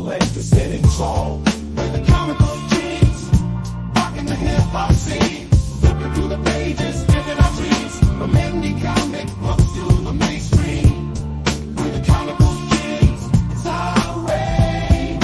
legs to standing tall. We're the comic book kings, rocking the hip hop scene, flipping through the pages, living our dreams. From indie comic books to the mainstream. We're the comic book kings, it's our reign.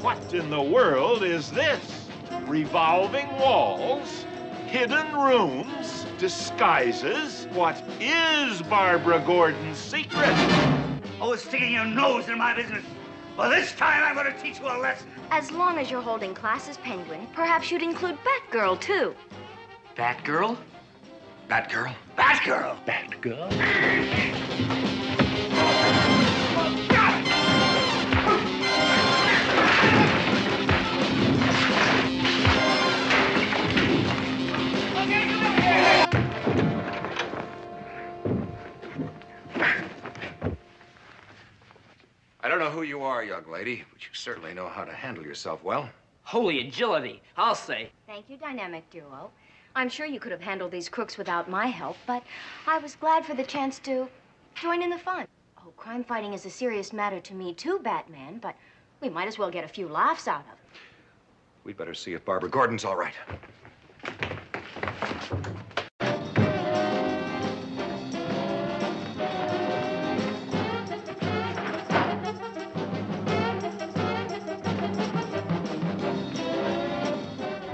What in the world is this? Revolving walls? Hidden rooms? Disguises? What is Barbara Gordon's secret? Always sticking your nose in my business. Well, this time I'm going to teach you a lesson. As long as you're holding class as Penguin, perhaps you'd include Batgirl, too. Batgirl? Batgirl? Batgirl! Batgirl? I don't know who you are, young lady, but you certainly know how to handle yourself well. Holy agility, I'll say. Thank you, Dynamic Duo. I'm sure you could have handled these crooks without my help, but I was glad for the chance to join in the fun. Oh, crime fighting is a serious matter to me, too, Batman, but we might as well get a few laughs out of it. We'd better see if Barbara Gordon's all right.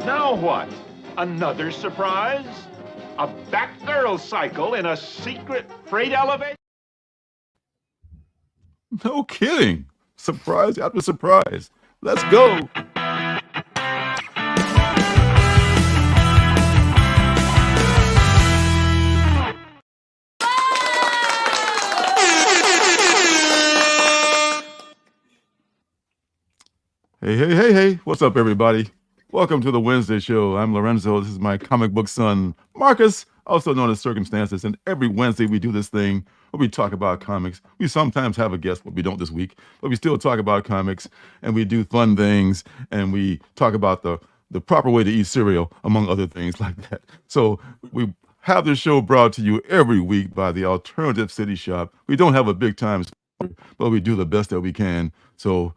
Now what? Another surprise? A Batgirl cycle in a secret freight elevator? No kidding. Surprise after surprise. Let's go. Hey. What's up, everybody? Welcome to the Wednesday show. I'm Lorenzo. This is my comic book son, Marcus, also known as Circumstances. And every Wednesday we do this thing where we talk about comics. We sometimes have a guest, but we don't this week. But we still talk about comics, and we do fun things, and we talk about the proper way to eat cereal, among other things like that. So we have this show brought to you every week by the Alternative City Shop. We don't have a big time sponsor, but we do the best that we can. So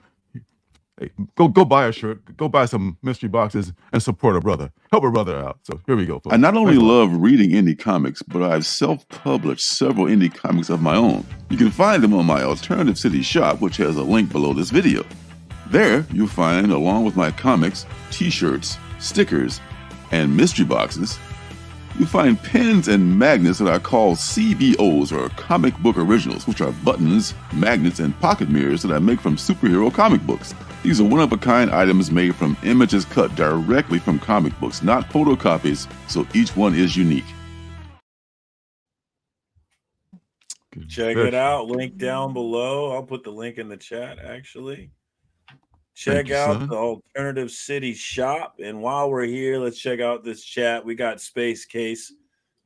hey, go buy a shirt, go buy some mystery boxes, and support a brother. Help a brother out. So here we go, folks. I not only love reading indie comics, but I've self-published several indie comics of my own. You can find them on my Alternative City shop, which has a link below this video. There, you'll find, along with my comics, t-shirts, stickers, and mystery boxes, you'll find pins and magnets that I call CBOs, or comic book originals, which are buttons, magnets, and pocket mirrors that I make from superhero comic books. These are one-of-a-kind items made from images cut directly from comic books, not photocopies, so each one is unique. Check it out. Link down below. I'll put the link in the chat, actually. Check out the Alternative City shop. And while we're here, let's check out this chat. We got Space Case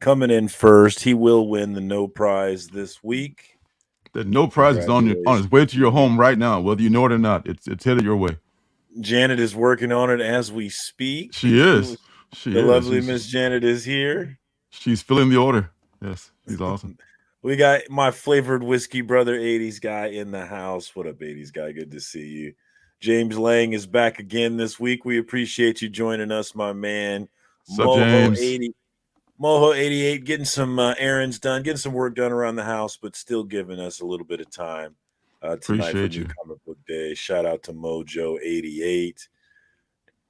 coming in first. He will win the no prize this week. The no prize is on its way to your home right now, whether you know it or not. It's headed your way. Janet is working on it as we speak. She is. The lovely Miss Janet is here. She's filling the order. Yes, he's awesome. We got my flavored whiskey brother, 80s guy, in the house. What up, 80s guy? Good to see you. James Lang is back again this week. We appreciate you joining us, my man. What's up, James? Moho 88, getting some errands done, getting some work done around the house, but still giving us a little bit of time tonight for New Comic Book Day. Shout out to Mojo 88.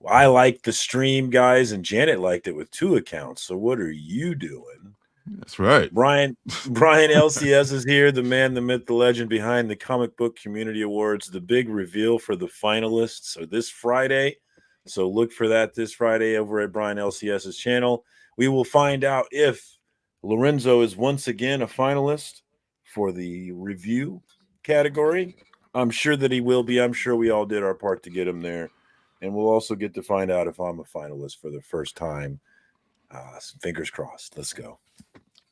I liked the stream, guys, and Janet liked it with 2 accounts. So what are you doing? That's right. Brian LCS is here, the man, the myth, the legend behind the Comic Book Community Awards. The big reveal for the finalists are this Friday. So look for that this Friday over at Brian LCS's channel. We will find out if Lorenzo is once again a finalist for the review category. I'm sure that he will be. I'm sure we all did our part to get him there. And we'll also get to find out if I'm a finalist for the first time. Fingers crossed. Let's go.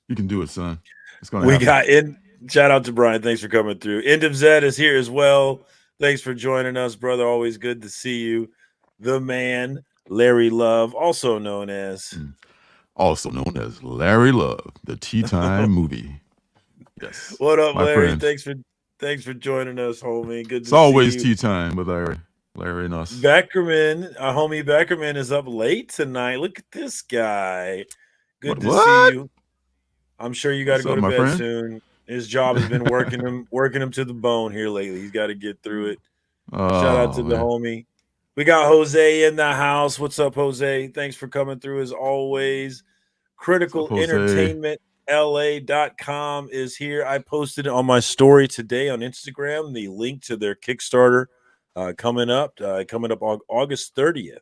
You can do it, son. It's gonna We happen. got in. Shout out to Brian. Thanks for coming through. End of Zed is here as well. Thanks for joining us, brother. Always good to see you. The man, Larry Love, also known as Larry Love, the Tea Time movie. Yes. What up, my Larry? friends. Thanks for joining us, homie. Good to It's always see you. tea time with Larry and us. Beckerman, homie Beckerman is up late tonight. Look at this guy. Good to What? see you. I'm sure you got to What's go up, to my bed friend? soon. His job has been working him to the bone here lately. He's got to get through it. Shout out to the homie. We got Jose in the house. What's up, Jose? Thanks for coming through as always. Critical Entertainment LA.com is here. I posted it on my story today on Instagram, the link to their Kickstarter coming up August 30th.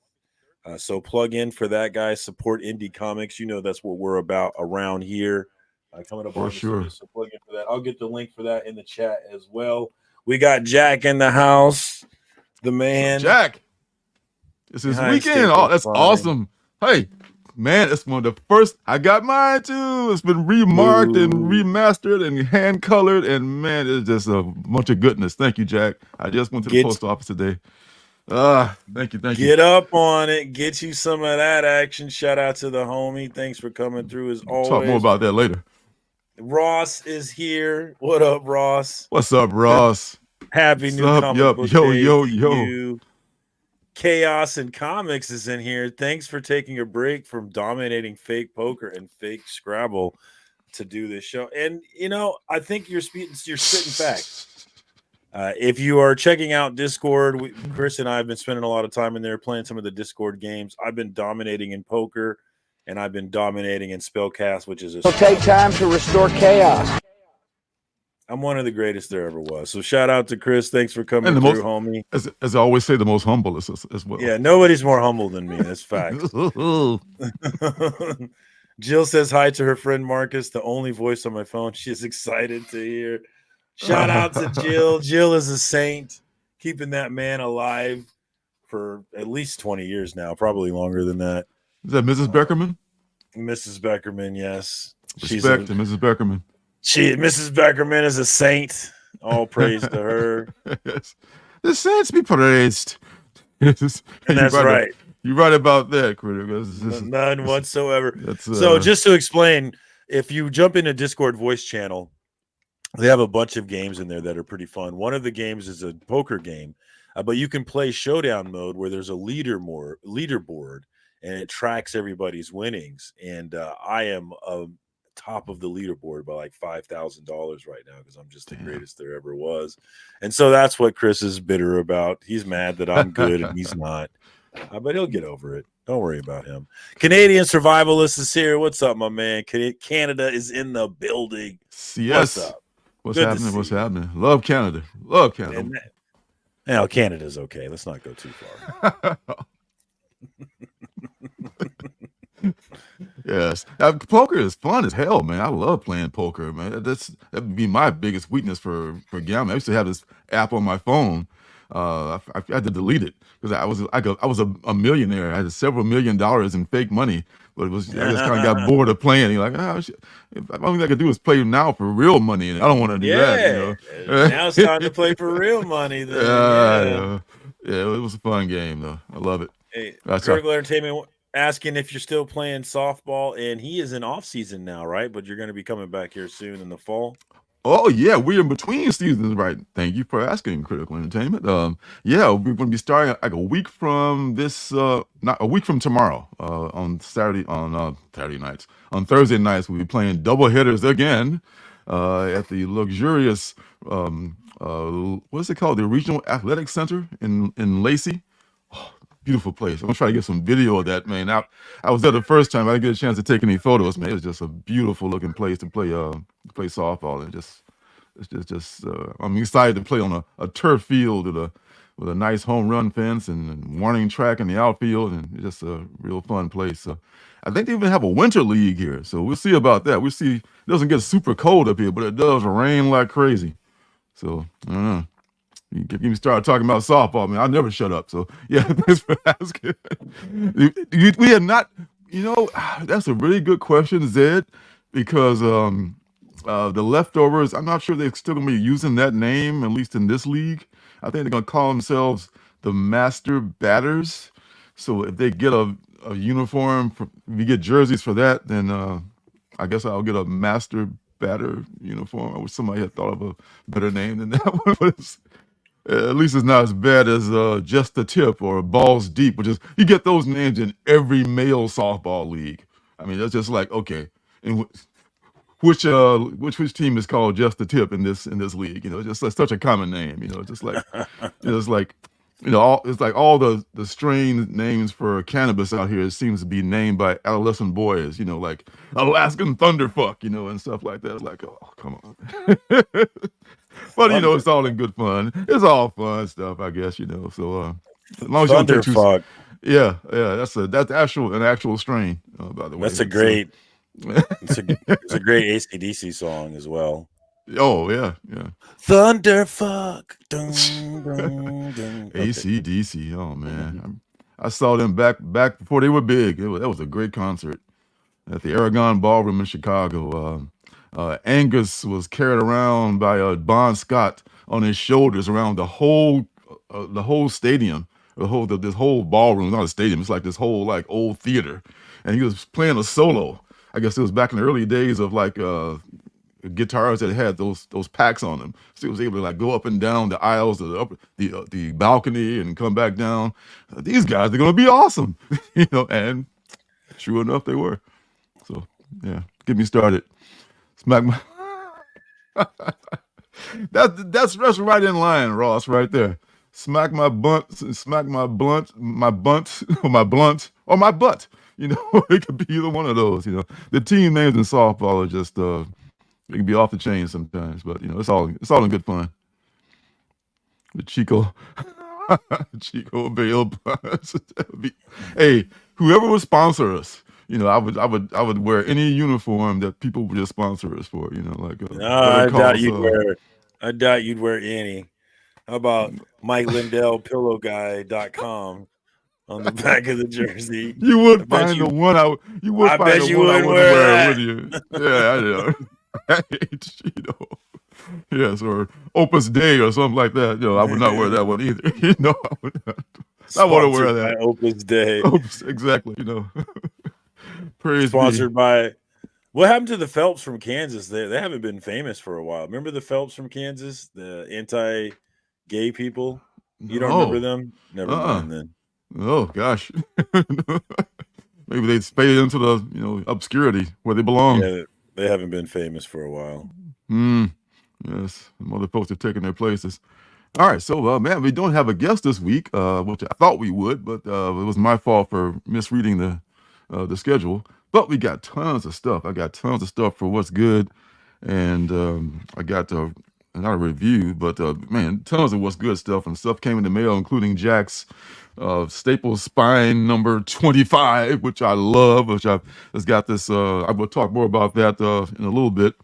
So plug in for that, guys. Support indie comics. You know that's what we're about around here. Coming up For sure. 30th, so plug in for that. I'll get the link for that in the chat as well. We got Jack in the house. The man. Jack. It's his Behind weekend. Staple Oh, that's Fine. awesome. Hey, man, it's one of the first. I got mine too. It's been remarked and remastered and hand colored, and man, it's just a bunch of goodness. Thank you, Jack. I just went to the post office today. Thank you. Get up on it. Get you some of that action. Shout out to the homie. Thanks for coming through as always. Talk more about that later. Ross is here. What up, Ross? What's up, Ross? Happy new What's up? comic book Yo, day yo, to yo. you. Chaos and Comics is in here. Thanks for taking a break from dominating fake poker and fake Scrabble to do this show. And you know, I think you're spitting facts. If you are checking out Discord, Chris and I have been spending a lot of time in there playing some of the Discord games. I've been dominating in poker, and I've been dominating in spellcast, which is It'll take time to restore chaos. I'm one of the greatest there ever was. So shout out to Chris. Thanks for coming through, homie. As I always say, the most humble as well. Yeah, nobody's more humble than me. That's fact. Jill says hi to her friend Marcus, the only voice on my phone she's excited to hear. Shout out to Jill. Jill is a saint, keeping that man alive for at least 20 years now, probably longer than that. Is that Mrs. Beckerman? Mrs. Beckerman, yes. Respect to Mrs. Beckerman. Mrs. Beckerman is a saint. All praise to her. Yes. The saints be praised. And that's right. You're right about that, critic. None whatsoever. So just to explain, if you jump into Discord voice channel, they have a bunch of games in there that are pretty fun. One of the games is a poker game, but you can play showdown mode where there's a leaderboard and it tracks everybody's winnings. And I am top of the leaderboard by like $5,000 right now because I'm just the greatest there ever was. And so that's what Chris is bitter about. He's mad that I'm good and he's not. But he'll get over it. Don't worry about him. Canadian Survivalist is here. What's up, my man? Canada is in the building. Yes. What's up? What's happening? What's happening? Love Canada. Love Canada. Now Canada's okay. Let's not go too far. Yes, poker is fun as hell, man. I love playing poker, man. That would be my biggest weakness for gambling. I used to have this app on my phone. I had to delete it because I was a millionaire. I had several $1 million in fake money, but I just kind of got bored of playing. You're like, oh, shit. The only thing I could do is play now for real money, and I don't want to do that. You know? Now it's time to play for real money. Then. Yeah, it was a fun game though. I love it. Hey, Critical Entertainment asking if you're still playing softball, and he is in off season now, right? But you're going to be coming back here soon in the fall. Oh yeah, we're in between seasons, right? Thank you for asking, Critical Entertainment. Yeah, we're going to be starting like a week from tomorrow. On Thursday nights, we'll be playing double hitters again at the luxurious what's it called? The Regional Athletic Center in Lacey. Oh, beautiful place. I'm gonna try to get some video of that, man. I was there the first time. I didn't get a chance to take any photos, man. It's just a beautiful looking place to play softball, and I'm excited to play on a turf field with a nice home run fence and warning track in the outfield, and it's just a real fun place. So I think they even have a winter league here. So we'll see about that. We'll see. It doesn't get super cold up here, but it does rain like crazy. So I don't know. You get me started talking about softball, man. I'll never shut up. So yeah, thanks for asking. We had not, that's a really good question, Zed, because the leftovers, I'm not sure they're still gonna be using that name, at least in this league. I think they're gonna call themselves the Master Batters. So if they get a uniform, if we get jerseys for that, then I guess I'll get a Master Batter uniform. I wish somebody had thought of a better name than that one. But at least it's not as bad as Just the Tip or Balls Deep, which is, you get those names in every male softball league. I mean, that's just like, okay, and which team is called Just the Tip in this league? Just like such a common name. Just like it's like all the strange names for cannabis out here seems to be named by adolescent boys. Like Alaskan Thunderfuck, and stuff like that. It's like, oh, come on. But it's all in good fun. It's all fun stuff, I guess. So as long as you don't take Thunderfuck. Yeah, that's an actual strain. By the way, That's a great. It's a great AC/DC song as well. Oh yeah. Thunderfuck. Dun, dun, dun. AC/DC. Oh man, I saw them back before they were big. That was a great concert at the Aragon Ballroom in Chicago. Angus was carried around by Bon Scott on his shoulders around the whole stadium, this whole ballroom. Not a stadium, it's like this whole like old theater, and he was playing a solo. I guess it was back in the early days of like guitars that had those packs on them, so he was able to like go up and down the aisles of the balcony and come back down. These guys are gonna be awesome, and sure enough, they were. So yeah, get me started. Smack my that's right in line, Ross, right there. Smack my bunt, smack my blunt, or my blunt, or my butt. It could be either one of those. The team names in softball are just it can be off the chain sometimes, but it's all in good fun. The Chico Bale. Hey, whoever would sponsor us. I would wear any uniform that people would just sponsor us for. I doubt you'd wear any. How about MikeLindellPillowGuy.com on the back of the jersey? You would find the one I bet you wouldn't wear, would you? Yeah, I know. Yes, or Opus Dei or something like that. I would not wear that one either. I would not. I want to wear that. Opus Dei. Exactly. Praise Sponsored by. What happened to the Phelps from Kansas? They haven't been famous for a while. Remember the Phelps from Kansas, the anti-gay people? You don't remember them? Never mind then. Oh gosh. Maybe they'd fade into the obscurity where they belong. Yeah, they haven't been famous for a while. Yes, some other folks are taking their places. All right, so man, we don't have a guest this week, which I thought we would, but it was my fault for misreading the schedule. But we got tons of stuff. I got tons of stuff for what's good, and I got not a review, but man, tons of what's good stuff, and stuff came in the mail, including Jack's Staples Spine number 25, which I love. Which I've got this. I will talk more about that in a little bit.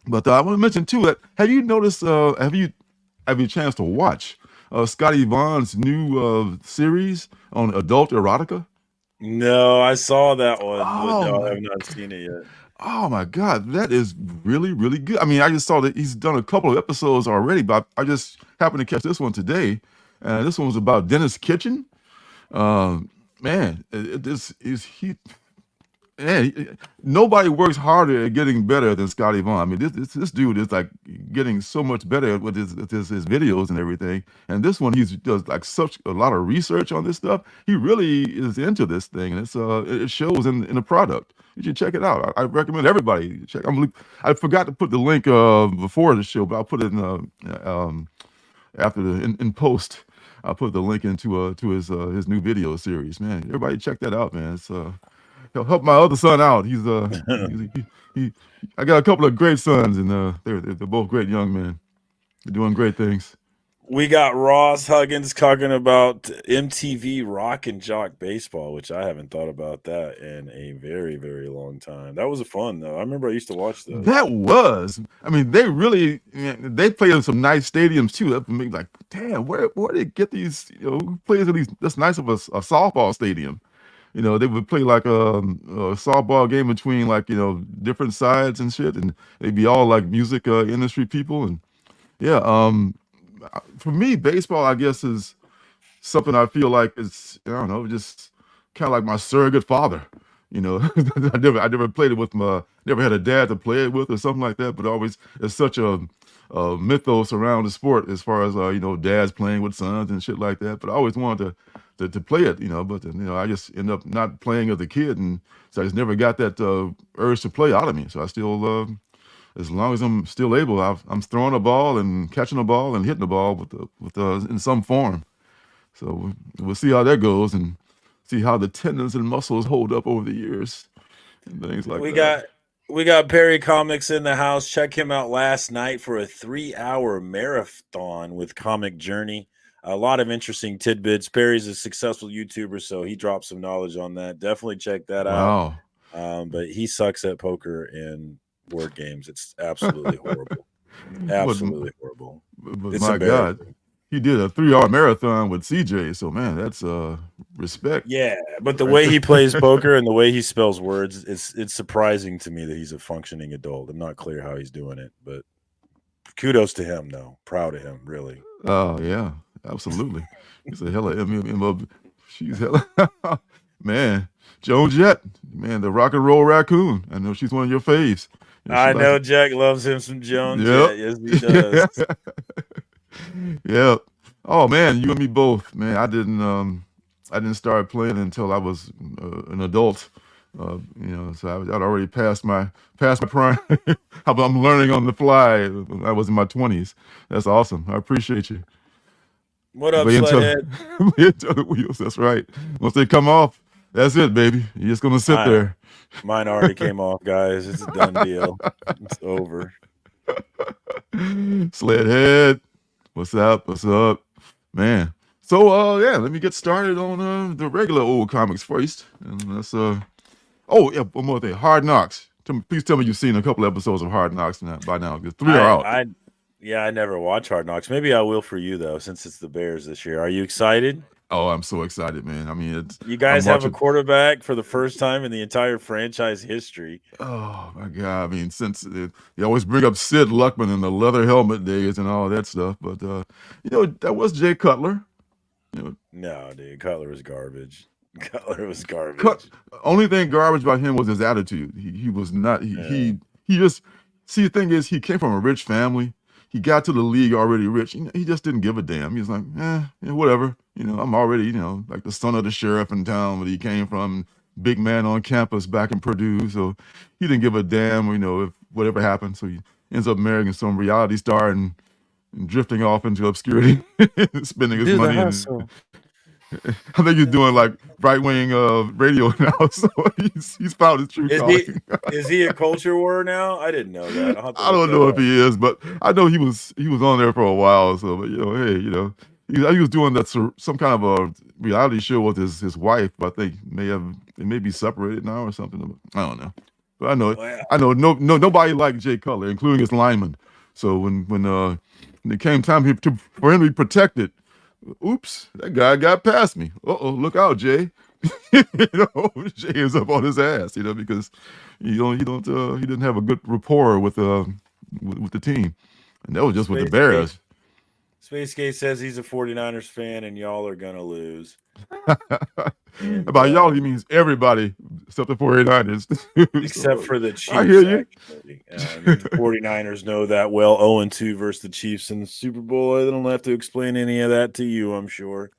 But I want to mention too that have you noticed? Have you a chance to watch Scotty Vaughn's new series on adult erotica? No, I saw that one, but no, I have not seen it yet. Oh my God, that is really, really good. I mean, I just saw that he's done a couple of episodes already, but I just happened to catch this one today. And this one was about Dennis Kitchen. Man, nobody works harder at getting better than Scotty Vaughn. I mean, this dude is like getting so much better with his videos and everything. And this one, he does like such a lot of research on this stuff. He really is into this thing, and it shows in the product. You should check it out. I recommend everybody check. I forgot to put the link before the show, but I'll put it in after in post. I'll put the link into to his new video series. Man, everybody check that out, man. It's he'll help my other son out. He's I got a couple of great sons, and they're both great young men. They're doing great things. We got Ross Huggins talking about MTV Rock and Jock Baseball, which I haven't thought about that in a very, very long time. That was fun, though. I remember I used to watch those. That was. I mean, they really they play in some nice stadiums too. That made me like, damn, where do they get these? Who plays at these? That's nice of a softball stadium. They would play like a softball game between like different sides and shit, and they'd be all like music industry people. And yeah, for me, baseball, I guess, is something I feel like is, I don't know, just kind of like my surrogate father. I never played it with never had a dad to play it with or something like that. But always, it's such a mythos around the sport as far as dads playing with sons and shit like that. But I always wanted to play it, but I just end up not playing as a kid, and so I just never got that urge to play out of me. So I still, as long as I'm still able, I'm throwing a ball and catching a ball and hitting the ball with in some form. So we'll see how that goes and see how the tendons and muscles hold up over the years and things like that. We got Perry Comics in the house. Check him out last night for a 3-hour marathon with Comic Journey. A lot of interesting tidbits. Perry's a successful YouTuber, so he dropped some knowledge on that. Definitely check that out. But he sucks at poker and board games. It's absolutely horrible. Absolutely horrible. But my God, he did a 3-hour marathon with CJ. So man, that's respect. Yeah, but the way he plays poker and the way he spells words, it's surprising to me that he's a functioning adult. I'm not clear how he's doing it, but kudos to him, though. Proud of him, really. Oh yeah, absolutely. He's a hella MMO. She's hella man. Joan Jett, man, the rock and roll raccoon. I know she's one of your faves. I know Jack loves him some Joan Jett. Yes, he does. Yeah. Oh man, you and me both, man. I didn't start playing until I was an adult. So I'd already passed my prime. I'm learning on the fly when I was in my 20s. That's awesome. I appreciate you. What up, Sledhead? The wheels. That's right. Once they come off, that's it, baby. You're just gonna sit there. Mine already came off, guys. It's a done deal. It's over. Sledhead. What's up? What's up, man? So yeah, let me get started on the regular old comics first. And that's oh yeah, one more thing. Hard Knocks. Please tell me you've seen a couple episodes of Hard Knocks by now. 3 are out. I never watch Hard Knocks. Maybe I will for you though, since it's the Bears this year. Are you excited? Oh, I'm so excited, man. I mean, you guys have a quarterback for the first time in the entire franchise history. Oh my God! I mean, since they always bring up Sid Luckman and the leather helmet days and all that stuff, but that was Jay Cutler. No, dude, Cutler was garbage. Cutler was garbage. Only thing garbage about him was his attitude. He was not. He just the thing is, he came from a rich family. He got to the league already rich. He just didn't give a damn. He was like, whatever. I'm already, like the son of the sheriff in town where he came from, big man on campus back in Purdue. So he didn't give a damn, if whatever happened. So he ends up marrying some reality star and drifting off into obscurity, spending his money. I think he's doing like right-wing radio now, so he's found his true calling. Is he a culture war now? I didn't know that. I don't know if he is, but I know he was on there for a while. So, but he was doing that some kind of a reality show with his wife. But I think they may be separated now or something. I don't know, but I know nobody liked Jay Cutler, including his lineman. So when it came time for him to be protected. Oops, that guy got past me. Look out, Jay. Jay is up on his ass, because he didn't have a good rapport with the team. And that was just with the Bears. Spacegate says he's a 49ers fan and y'all are gonna lose. About y'all, he means everybody except the 49ers. Except for the Chiefs. I hear you. The 49ers know that well. 0-2 versus the Chiefs in the Super Bowl. I don't have to explain any of that to you, I'm sure.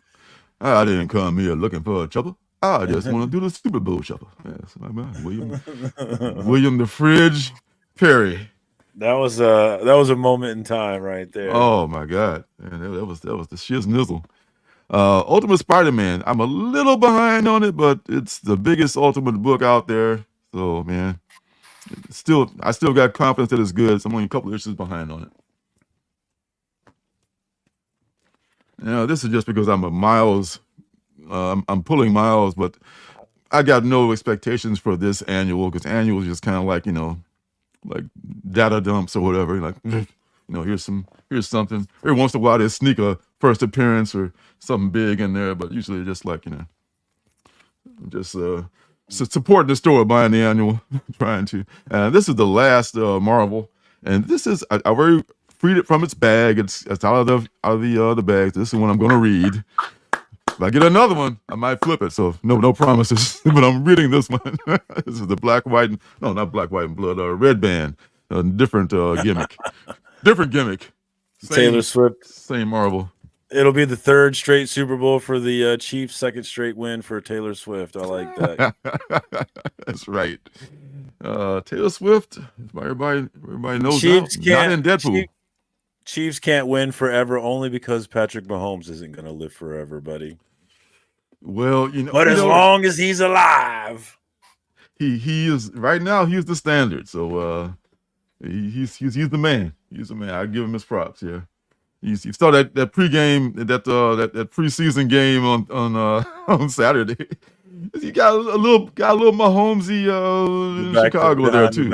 I didn't come here looking for a trouble. I just want to do the Super Bowl shuffle. Yes, my man. William the Fridge Perry. That was a moment in time right there. Oh my God. Man, that was the shiz-nizzle. Ultimate Spider-Man. I'm a little behind on it, but it's the biggest Ultimate book out there. So man, I still got confidence that it's good. So I'm only a couple issues behind on it. This is just because I'm a miles. I'm pulling miles, but I got no expectations for this annual because annual is just kind of like like data dumps or whatever. Like here's something. Every once in a while they sneak a first appearance or something big in there, but usually just like just supporting the store, buying the annual, trying to. And this is the last Marvel, and this is I already freed it from its bag. It's out of the bags. This is one I'm going to read. If I get another one, I might flip it. So no promises. But I'm reading this one. This is the not black, white, and blood. Red band, different gimmick, different gimmick. Taylor Swift, same Marvel. It'll be the third straight Super Bowl for the Chiefs, second straight win for Taylor Swift. I like that. That's right. Taylor Swift, everybody knows Chiefs not in Deadpool. Chiefs can't win forever only because Patrick Mahomes isn't going to live forever, buddy. Well, but as long as he's alive, he is right now. He's the standard. So he's the man. He's the man. I give him his props. Yeah. You saw that pregame, that preseason game on Saturday. He got a little Mahomesy in Chicago there too.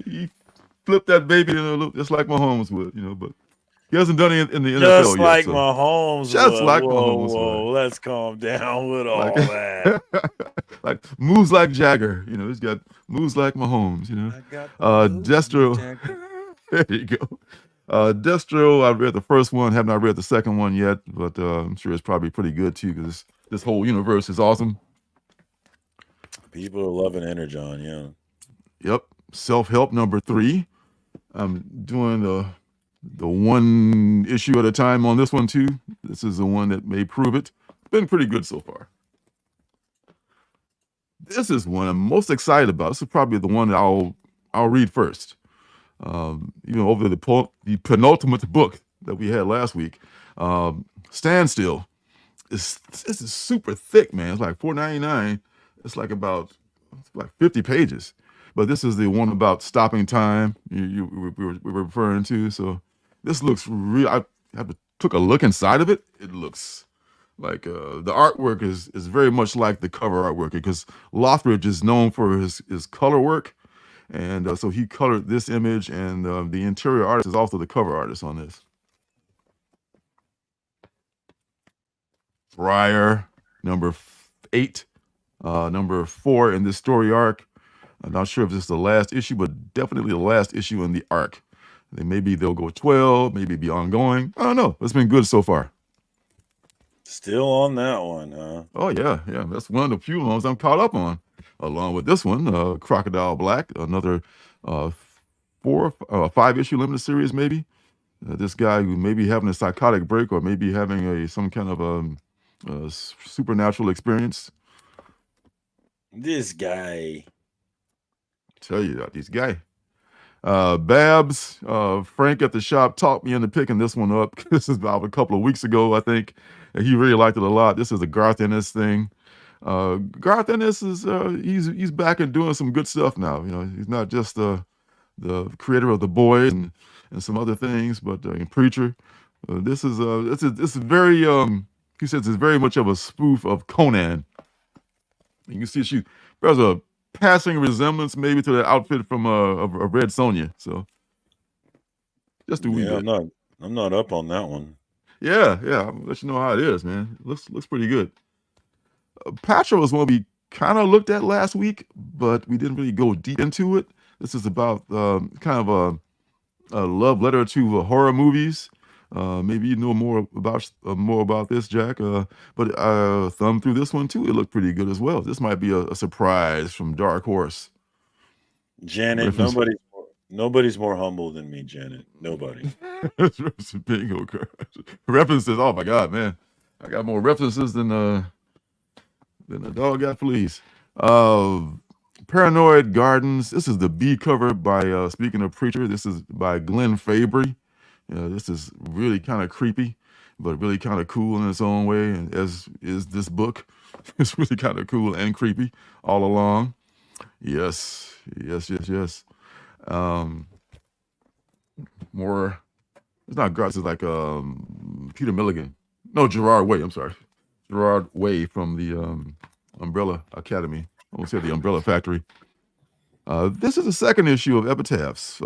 He flipped that baby just like Mahomes would, but he hasn't done it in the NFL yet. Just like Mahomes. Mahomes. Let's calm down with all that. Like moves like Jagger. He's got moves like Mahomes. Destro. There you go. Destro, I've read the first one, have not read the second one yet, but I'm sure it's probably pretty good too because this whole universe is awesome. People are loving Energon, yeah. Yep. Self-help number 3. I'm doing the one issue at a time on this one too. This is the one that may prove it. Been pretty good so far. This is one I'm most excited about. This is probably the one that I'll read first. Over the penultimate book that we had last week, Standstill. This is super thick, man. It's like $4.99. It's like 50 pages. But this is the one about stopping time we were referring to. So this looks real. I took a look inside of it. It looks like the artwork is very much like the cover artwork because Lothridge is known for his color work. And so he colored this image, and the interior artist is also the cover artist on this. Briar, number 8, number 4 in this story arc. I'm not sure if this is the last issue, but definitely the last issue in the arc. Maybe they'll go 12, maybe be ongoing. I don't know. It's been good so far. Still on that one, huh? Oh, yeah. That's one of the few ones I'm caught up on. Along with this one, Crocodile Black, another 5-issue limited series, maybe. This guy who may be having a psychotic break or maybe having some kind of supernatural experience. This guy. Tell you about this guy. Babs, Frank at the shop talked me into picking this one up. This is about a couple of weeks ago, I think. And he really liked it a lot. This is a Garth Ennis thing. Garth Ennis is he's back and doing some good stuff now. He's not just the creator of The Boys and some other things, but Preacher. This is very he says it's very much of a spoof of Conan. You can see there's a passing resemblance maybe to the outfit from a Red Sonja. So just a wee bit. I'm not up on that one. Yeah, I'll let you know how it is, man. It looks pretty good. Patra was one we kind of looked at last week, but we didn't really go deep into it. This is about kind of a love letter to horror movies. Maybe you know more about this, Jack. But I thumbed through this one too. It looked pretty good as well. This might be a surprise from Dark Horse. Janet, nobody's more humble than me, Janet. Nobody. Bingo. References. Oh my God, man! I got more references than a dog got fleas. Paranoid Gardens. This is the B cover by, speaking of Preacher, this is by Glenn Fabry. This is really kind of creepy, but really kind of cool in its own way, and as is this book. It's really kind of cool and creepy all along. Yes. More, it's not Garth, it's like Peter Milligan. No, Gerard Way. I'm sorry, Gerard Way from the Umbrella Academy. I almost said the Umbrella Factory. This is the second issue of Epitaphs.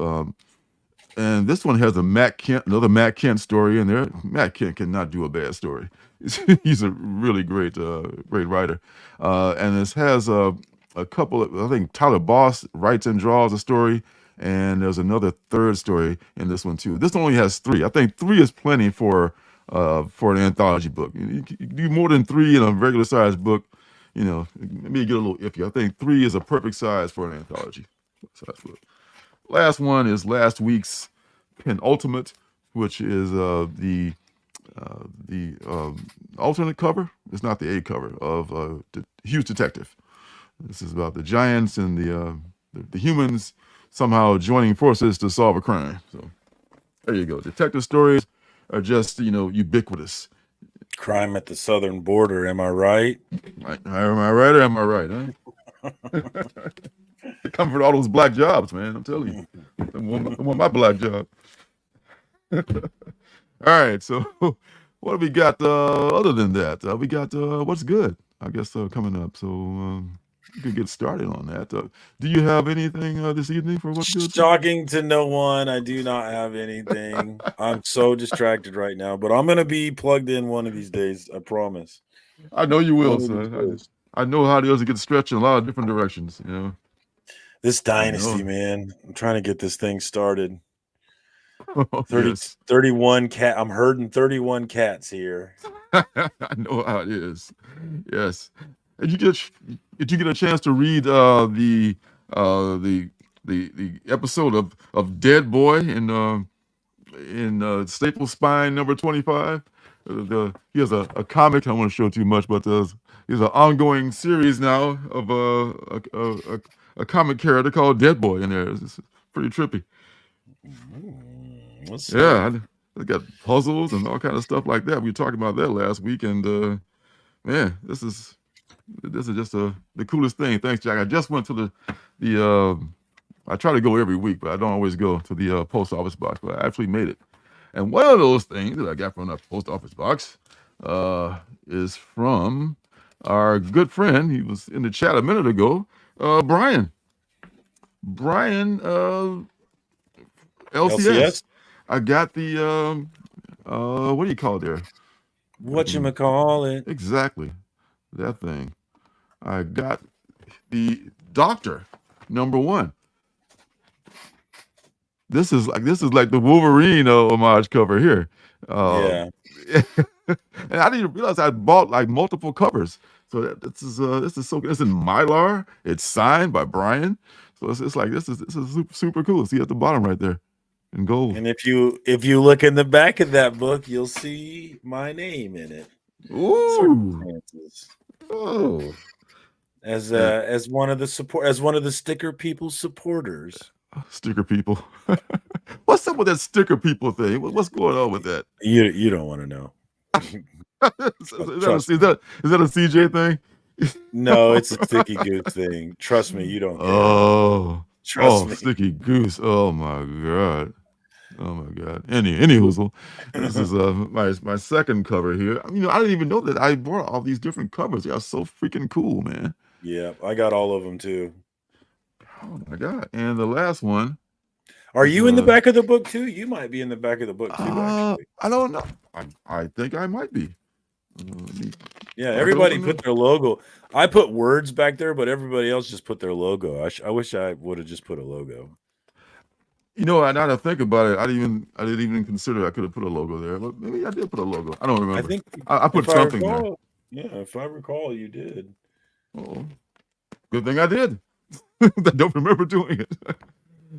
And this one has another Matt Kent story in there. Matt Kent cannot do a bad story. He's a really great writer. And this has a couple of, I think Tyler Boss writes and draws a story, and there's another third story in this one too. This one only has 3. I think 3 is plenty for an anthology book. You do more than 3 in a regular sized book, maybe get a little iffy. I think 3 is a perfect size for an anthology size book. Last one is last week's Penultimate, which is the alternate cover. It's not the A cover of the Huge Detective. This is about the giants and the humans somehow joining forces to solve a crime. So there you go. Detective stories are just ubiquitous. Crime at the southern border. Am I right? Am I right or am I right? Huh? They come for all those black jobs, man. I'm telling you. I want my black job. All right. So what have we got other than that? We got What's Good, I guess, coming up. So you could get started on that. Do you have anything this evening for What's Good? Shocking to no one, I do not have anything. I'm so distracted right now, but I'm going to be plugged in one of these days. I promise. I know you will, son. I know how it is to get stretched in a lot of different directions, This dynasty, man. I'm trying to get this thing started. 31 cat. I'm herding 31 cats here. I know how it is. Yes. Did you get a chance to read the episode of Dead Boy in Staple Spine number 25? He has a comic. I don't want to show too much, but there's an ongoing series now of a comic character called Dead Boy in there. It's pretty trippy. I got puzzles and all kind of stuff like that. We were talking about that last week, and man, this is just the coolest thing. Thanks, Jack. I just went to the I try to go every week, but I don't always go to the post office box. But I actually made it, and one of those things that I got from the post office box is from our good friend. He was in the chat a minute ago. Brian, LCS. I got the what do you call it there? Whatchamacallit? Exactly, that thing. I got the Doctor #1. This is like the Wolverine homage cover here. Yeah. And I didn't even realize I bought like multiple covers. So this is so good. It's in Mylar. It's signed by Brian. So it's like this is super cool. See at the bottom right there in gold. And if you look in the back of that book, you'll see my name in it. Ooh. Oh. As one of the sticker people supporters. Sticker people. What's up with that sticker people thing? What's going on with that? You don't want to know. Is that a CJ thing? No, it's a Sticky Goose thing. Trust me, you don't care. Trust me. Sticky Goose. Oh my god. Any hoozle. This is my second cover here. I didn't even know that I bought all these different covers. They are so freaking cool, man. Yeah, I got all of them too. Oh my god. And the last one. Are you in the back of the book too? You might be in the back of the book too, actually. I don't know. I think I might be. Yeah, everybody put their logo. I put words back there, but everybody else just put their logo. I wish I would have just put a logo. Now that I think about it, I didn't even consider I could have put a logo there, but maybe I did put a logo. I don't remember. I think I put something there. Yeah, if I recall, you did. Oh, good thing I did. I don't remember doing it.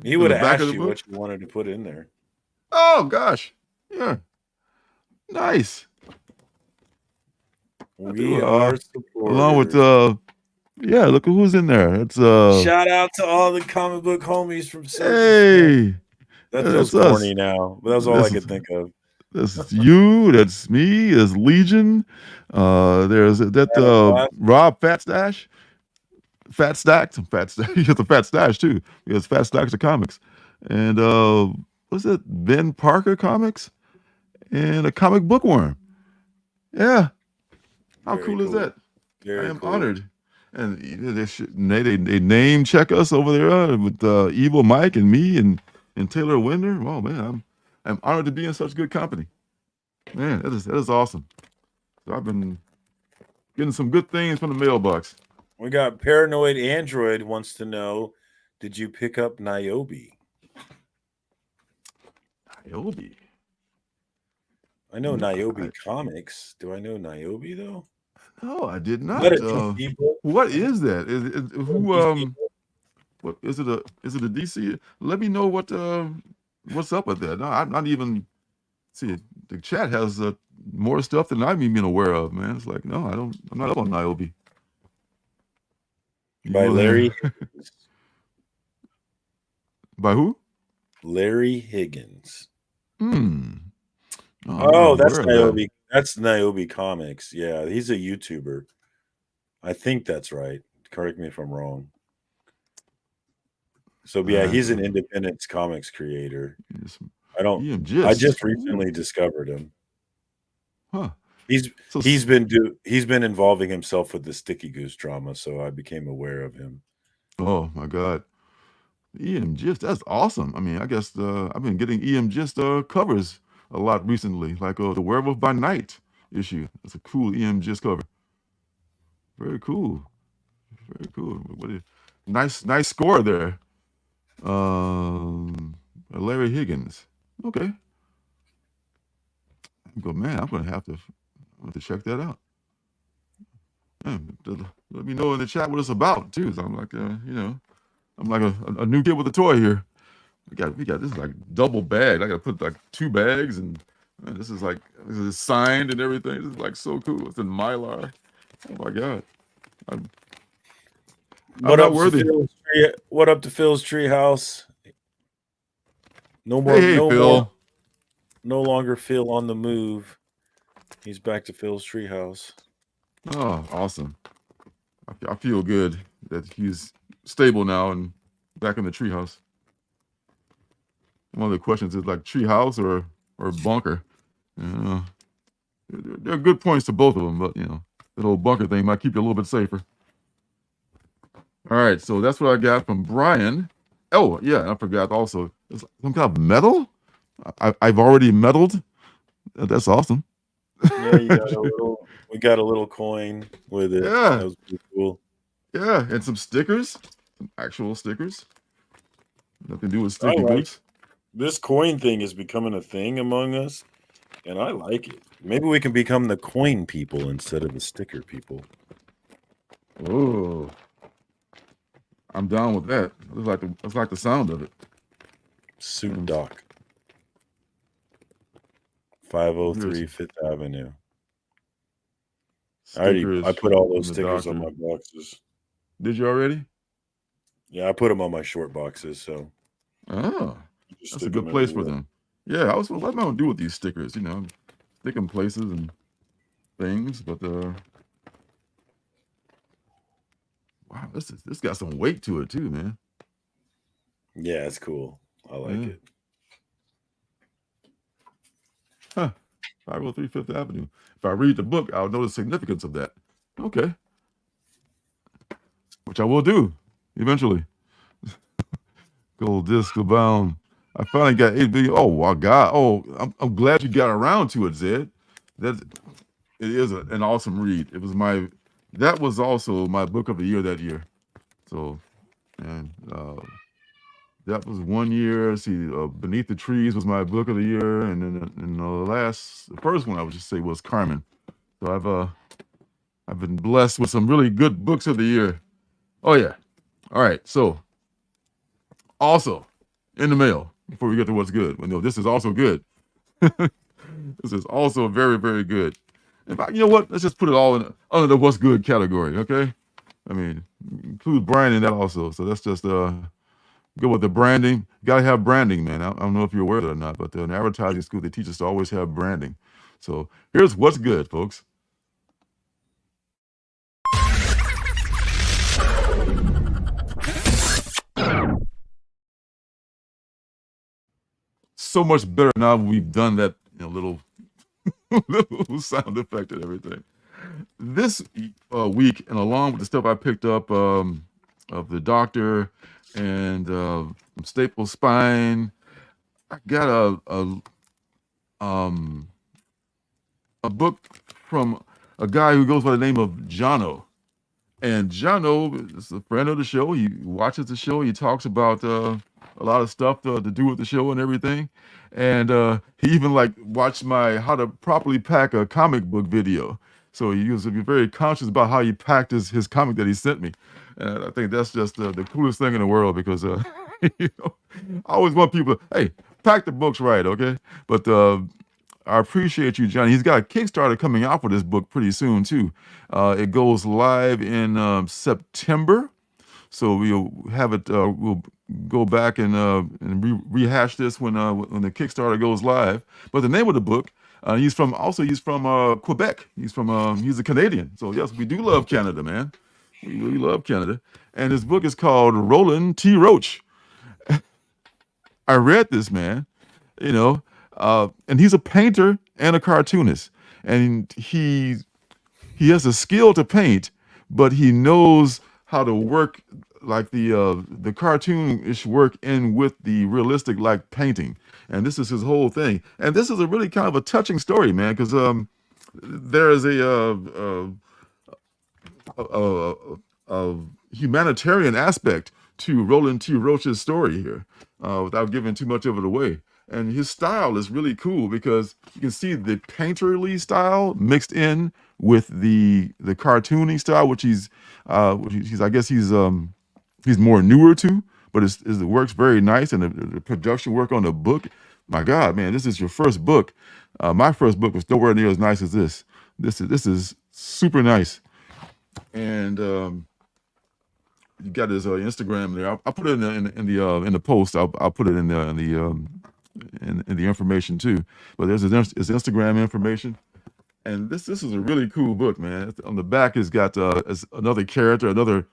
He would have asked you what you wanted to put in there. Oh gosh, yeah, nice. We are supporters. Along with look at who's in there. It's shout out to all the comic book homies from Hey, that feels corny now, but that's all I could think of. That's you. That's me. There's Legion. There's that Rob Fat Stash. Fat Stacks. He has a Fat Stash too. He has Fat Stacks of comics. And what's it? Ben Parker Comics and a Comic Bookworm. Yeah. How Very cool is that? I Very am cool. honored. And they name check us over there with Evil Mike and me and Taylor Winder. Oh man, I'm honored to be in such good company. Man, that is awesome. So I've been getting some good things from the mailbox. We got Paranoid Android wants to know, did you pick up Niobe? Niobe. I know No, Niobe comics. Do I know Niobe though? no, I did Is not. that a DC book? What is that? Who DC book? what is it a DC? Let me know what's up with that. No, I'm not even see the chat has more stuff than I'm even aware of, man. It's like, no, I'm not up on Niobe. By Larry Higgins. By who? Larry Higgins. Oh, that's Niobe. That's Niobe Comics. Yeah, he's a YouTuber. I think that's right. Correct me if I'm wrong. So yeah, he's an independent comics creator. I just recently discovered him. Huh. He's been involving himself with the Sticky Goose drama, so I became aware of him. Oh my God. EM Gist, that's awesome. I mean, I guess I've been getting EM Gist covers a lot recently, like the Werewolf by Night issue. That's a cool EM Gist cover. Very cool. Very cool. Nice score there. Larry Higgins. Okay. Man, I'm gonna have to check that out. Man, let me know in the chat what it's about too. So I'm like, I'm like a new kid with a toy here. We got this is like double bagged. I gotta put like 2 bags, and man, this is signed and everything. This is like so cool. It's in Mylar. Oh my God. I'm not worthy. What up to Phil's Treehouse? No more. Hey, Phil. No longer Phil on the move. He's back to Phil's Treehouse. Oh, awesome. I feel good that he's stable now and back in the treehouse. One of the questions is like treehouse or bunker. There are good points to both of them, but that old bunker thing might keep you a little bit safer. All right, so that's what I got from Brian. Oh yeah, I forgot also. It's some kind of medal. I've already medaled. That's awesome. Yeah, we got a little coin with it. Yeah, that was pretty cool. Yeah, and some stickers, some actual stickers. Nothing to do with sticky boots. This coin thing is becoming a thing among us, and I like it. Maybe we can become the coin people instead of the sticker people. Oh, I'm down with that. It's like the sound of it. Suit Doc. 503 Fifth Avenue. I put all those stickers on my boxes. Did you already? Yeah, I put them on my short boxes. So, that's a good place for them. Yeah, what am I gonna do with these stickers? Stick them places and things. But wow, this got some weight to it too, man. Yeah, it's cool. I like it. Huh. 503 Fifth Avenue. If I read the book, I'll know the significance of that. Okay. Which I will do eventually. Gold disc bound. I finally got 8 billion. Oh my God. Oh, I'm glad you got around to it, Zed. It is an awesome read. That was also my book of the year that year. So, and that was 1 year. Beneath the Trees was my book of the year, and then the first one I would just say was Carmen. So I've been blessed with some really good books of the year. Oh yeah. All right. So also in the mail before we get to what's good. Well, no, this is also good. This is also very, very good. In fact, you know what? Let's just put it all under the what's good category. Okay. I mean, include Brian in that also. So that's just go with the branding. Got to have branding, man. I don't know if you're aware of it or not, but in advertising school, they teach us to always have branding. So here's what's good, folks. So much better now we've done that little little sound effect and everything. This week, and along with the stuff I picked up of the doctor and staple spine, I got a book from a guy who goes by the name of Jono. And Jono is a friend of the show. He watches the show. He talks about a lot of stuff to do with the show and everything. And he even like watched my how to properly pack a comic book video. So he was very conscious about how he packed his comic that he sent me. And I think that's just the coolest thing in the world because you know, I always want people to, hey, pack the books right, okay? But I appreciate you, Johnny. He's got a Kickstarter coming out for this book pretty soon, too. It goes live in September. So we'll have it. We'll go back and rehash this when the Kickstarter goes live. But the name of the book, he's from Quebec. He's a Canadian. So yes, we do love Canada, man. We love Canada. And his book is called Roland T. Roach. I read this, man. You know, and he's a painter and a cartoonist, and he has a skill to paint, but he knows how to work like the cartoonish work in with the realistic like painting, and this is his whole thing. And this is a really kind of a touching story, man, because there is a humanitarian aspect to Roland T. Roach's story here, without giving too much of it away. And his style is really cool because you can see the painterly style mixed in with the cartoony style, which he's I guess he's more newer to, but it works very nice. And the production work on the book, my God, man, this is your first book. My first book was nowhere near as nice as this. This is super nice. And you got his Instagram there. I'll put it in the post. I'll put it in the information too. But there's his Instagram information. And this is a really cool book, man. On the back, it's got another character, another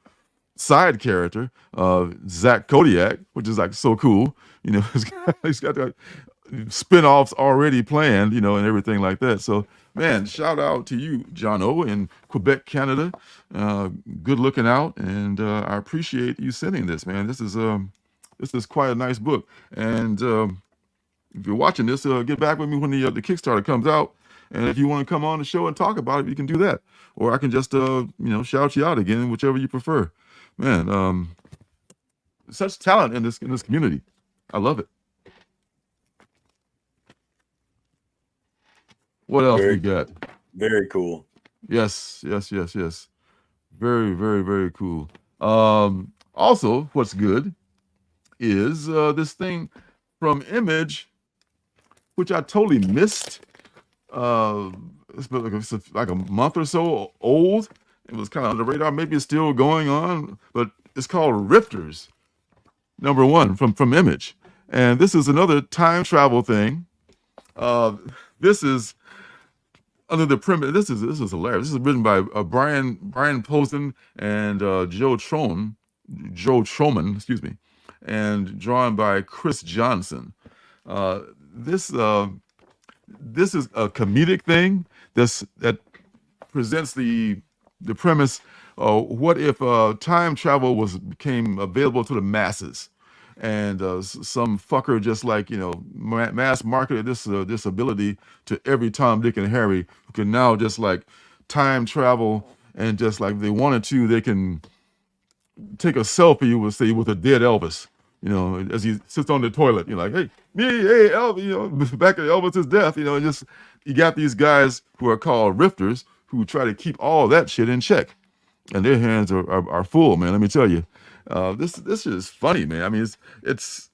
side character, Zach Kodiak, which is like so cool. You know, he's got that spin-offs already planned, you know, and everything like that. So, man, shout out to you, Jono, in Quebec, Canada. Good looking out, and I appreciate you sending this, man. This is quite a nice book. And if you're watching this, get back with me when the Kickstarter comes out. And if you want to come on the show and talk about it, you can do that. Or I can just, shout you out again, whichever you prefer. Man, such talent in this community. I love it. What else we got? Very cool. Yes. Very, very, very cool. Also, what's good is this thing from Image, which I totally missed. It's like a month or so old. It was kind of on the radar. Maybe it's still going on, but it's called Rifters, #1 from Image. And this is another time travel thing. This is under the premise. This is hilarious. This is written by Brian Poston and Joe Troman, excuse me, and drawn by Chris Johnson. This is a comedic thing that presents the premise. What if time travel became available to the masses, and some fucker just like mass marketed this ability to every Tom, Dick, and Harry who can now just like time travel, and just like if they wanted to, they can take a selfie with a dead Elvis. As he sits on the toilet, you're like, hey, Elvis, back at Elvis's death, and just you got these guys who are called rifters who try to keep all that shit in check, and their hands are full, man. Let me tell you, this is funny, man. I mean, it's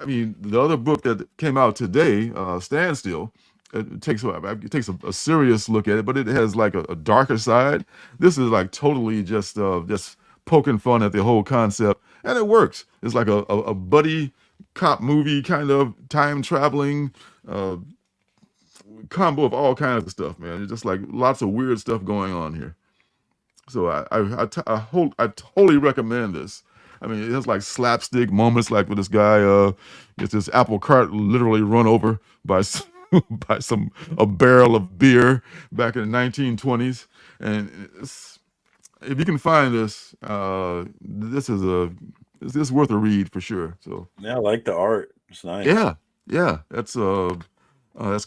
the other book that came out today, Standstill, it takes a serious look at it, but it has like a darker side. This is like totally just poking fun at the whole concept, and it works. It's like a buddy cop movie kind of time traveling combo of all kinds of stuff, man. It's just like lots of weird stuff going on here. So I totally recommend this. I mean, it has like slapstick moments, like with this guy gets this apple cart literally run over by buy a barrel of beer back in the 1920s, and if you can find this, this is worth a read for sure. So yeah, I like the art. It's nice. Yeah, that's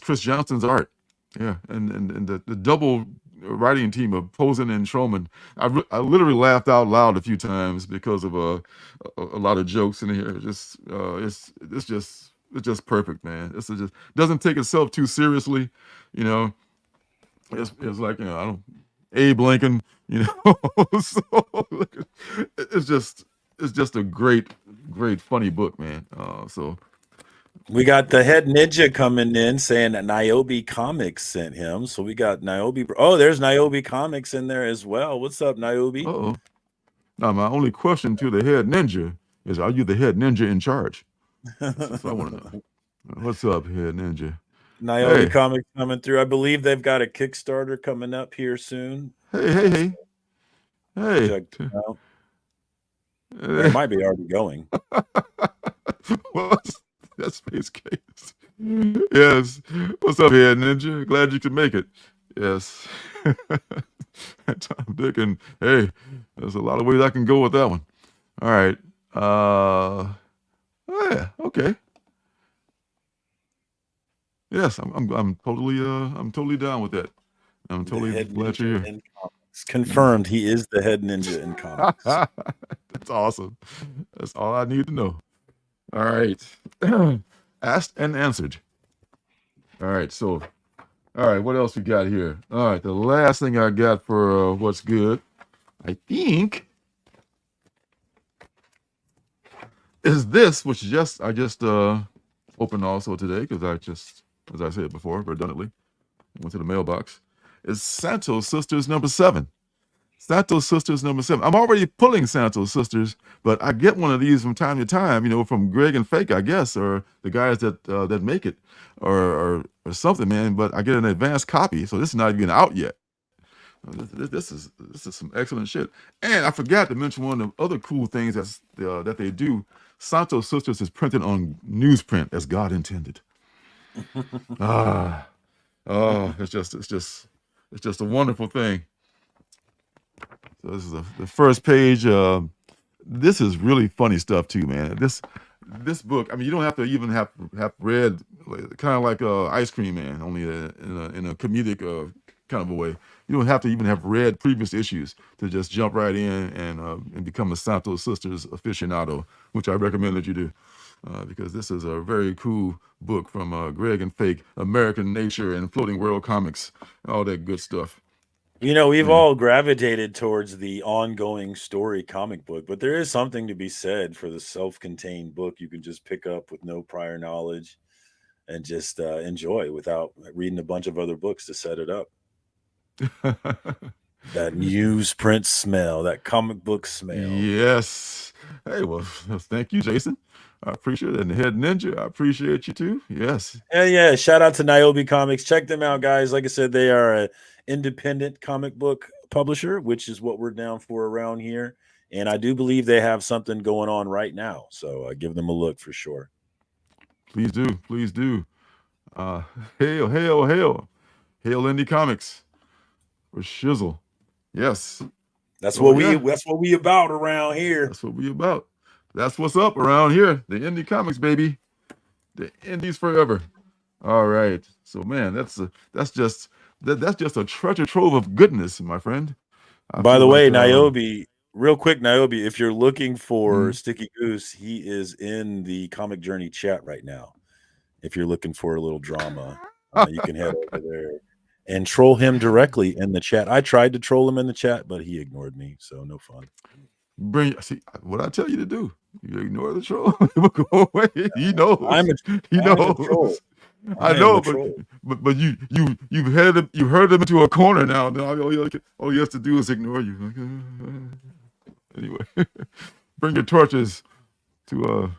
Chris Johnston's art. Yeah, and the double writing team of Posen and Schroman. I literally laughed out loud a few times because of a lot of jokes in here. It's just perfect, man. This is just doesn't take itself too seriously, you know. It's like, you know, I don't Abe Lincoln, you know. So it's just a great funny book, man. So we got the head ninja coming in saying that Niobe Comics sent him. So we got Niobe. Oh, there's Niobe Comics in there as well. What's up, Niobe? Uh-oh. Now, my only question to the head ninja is, are you the head ninja in charge? That's what I want to know. What's up, head ninja? Niobe Comics coming through. I believe they've got a Kickstarter coming up here soon. Hey. It might be already going. Well, that's Space Case. Yes. What's up, head ninja? Glad you could make it. Yes. Tom Dick, and hey, there's a lot of ways I can go with that one. All right. Yeah, okay. Yes, I'm totally down with that. I'm totally glad you're here. It's confirmed he is the head ninja in comics. That's awesome. That's all I need to know. All right. Asked and answered. All right, so what else we got here? All right, the last thing I got for what's good, I think, is this, which I just opened also today, because I just, as I said before, redundantly, went to the mailbox. It's Santos Sisters number 7. Santos Sisters number 7. I'm already pulling Santos Sisters, but I get one of these from time to time, you know, from Greg and Fake, I guess, or the guys that make it, or something, man. But I get an advanced copy, so this is not even out yet. This is some excellent shit. And I forgot to mention one of the other cool things that they do. Santos Sisters is printed on newsprint as God intended. It's just a wonderful thing. So this is the first page. This is really funny stuff too, man. This book, I mean, you don't have to even have read, kind of like Ice Cream Man, only in a comedic kind of a way. You don't have to even have read previous issues to just jump right in and become a Santos Sisters aficionado, which I recommend that you do, because this is a very cool book from Greg and Fake, American Nature and Floating World Comics, all that good stuff. You know, we've all gravitated towards the ongoing story comic book, but there is something to be said for the self-contained book you can just pick up with no prior knowledge and just enjoy without reading a bunch of other books to set it up. That newsprint smell, that comic book smell. Yes. Hey, well, thank you, Jason. I appreciate it. And the head ninja, I appreciate you too. Yes. Yeah. Shout out to Niobe Comics. Check them out, guys. Like I said, they are an independent comic book publisher, which is what we're down for around here. And I do believe they have something going on right now. So give them a look for sure. Please do. Please do. Hail Indie Comics for shizzle. Yes. That's what we about around here. That's what we about. That's what's up around here. The Indie Comics, baby. The Indies forever. All right. So, man, that's just a treasure trove of goodness, my friend. By the way, Niobe, real quick, Niobe, if you're looking for Sticky Goose, he is in the Comic Journey chat right now. If you're looking for a little drama, you can head over there and troll him directly in the chat. I tried to troll him in the chat, but he ignored me, so no fun. See what I tell you to do. You ignore the troll. He will go away. He knows. He knows. I know, but you've heard him into a corner now. All he has to do is ignore you. Anyway, bring your torches to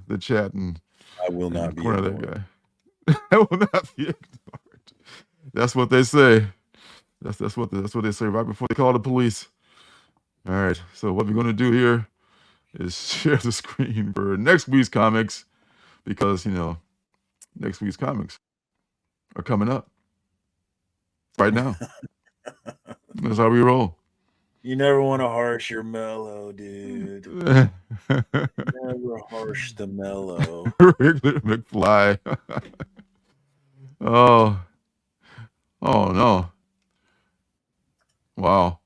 the chat, and I will not be corner that guy. I will not be ignored. That's what they say. That's what they say right before they call the police. All right. So what we're going to do here is share the screen for next week's comics, because next week's comics are coming up right now. That's how we roll. You never want to harsh your mellow, dude. Never harsh the mellow. Wriggler McFly. Oh no. Wow.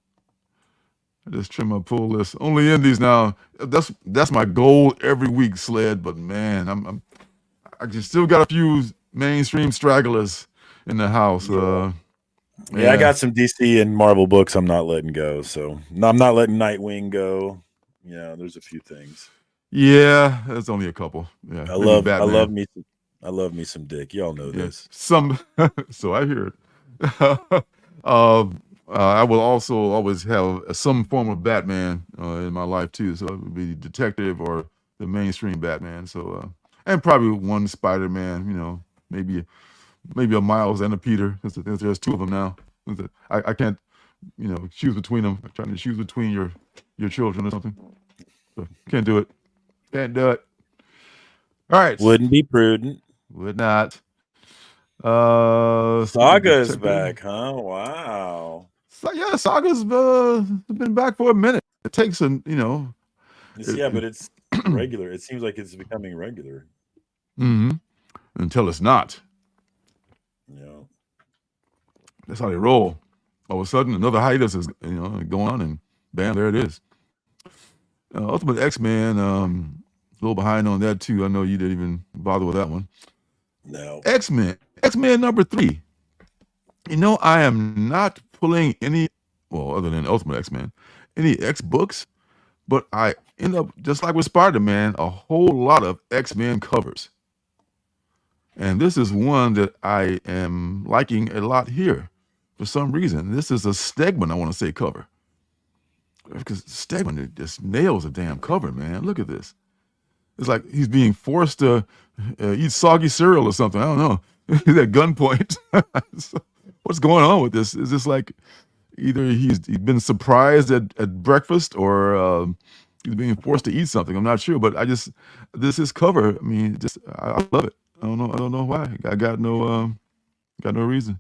I just trim my pull list. Only indies now. That's my goal every week, Sled. But man, I just still got a few mainstream stragglers in the house. Yeah, I got some DC and Marvel books I'm not letting go. So I'm not letting Nightwing go. Yeah, there's a few things. Yeah, there's only a couple. Yeah, I love me some Dick. Y'all know this. So I hear it. I will also always have some form of Batman in my life too. So it would be detective or the mainstream Batman. So and probably one Spider-Man. You know, maybe a Miles and a Peter. There's two of them now. I can't, choose between them. I'm trying to choose between your children or something. So can't do it. Can't do it. All right. Wouldn't be prudent. Would not. Saga is back, huh? Wow. So, yeah, Saga's been back for a minute. It takes but it's regular. It seems like it's becoming regular. Mm-hmm. Until it's not. Yeah. That's how they roll. All of a sudden, another hiatus is going on, and bam, there it is. Ultimate X-Men, a little behind on that too. I know you didn't even bother with that one. No. X-Men number 3. I am not pulling any, other than Ultimate X-Men, any X books, but I end up, just like with Spider-Man, a whole lot of X-Men covers. And this is one that I am liking a lot here for some reason. This is a Stegman, I want to say, cover. Because Stegman just nails a damn cover, man. Look at this. It's like he's being forced to eat soggy cereal or something. I don't know. He's at gunpoint. So, what's going on with this? Is this like either he's been surprised at breakfast or he's being forced to eat something? I'm not sure, but this is cover. I mean, I love it. I don't know why. I got no reason.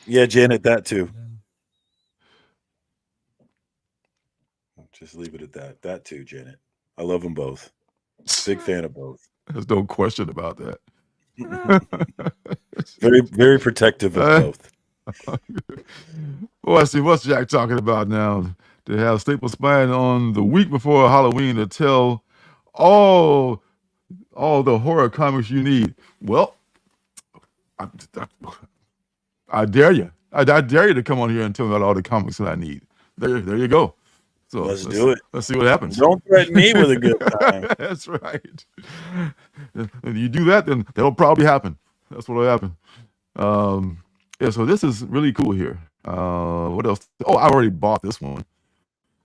Yeah, Janet, that too. Just leave it at that. That too, Janet. I love them both. Big fan of both. There's no question about that. Very, very protective of both. Well, I see what's Jack talking about now. To have Staple Spine on the week before Halloween to tell all the horror comics you need. Well, I dare you. I dare you to come on here and tell me about all the comics that I need. There you go. So let's do it. Let's see what happens. Don't threaten me with a good time. That's right. If you do that, then that'll probably happen. That's what'll happen. So this is really cool here. What else? Oh, I already bought this one.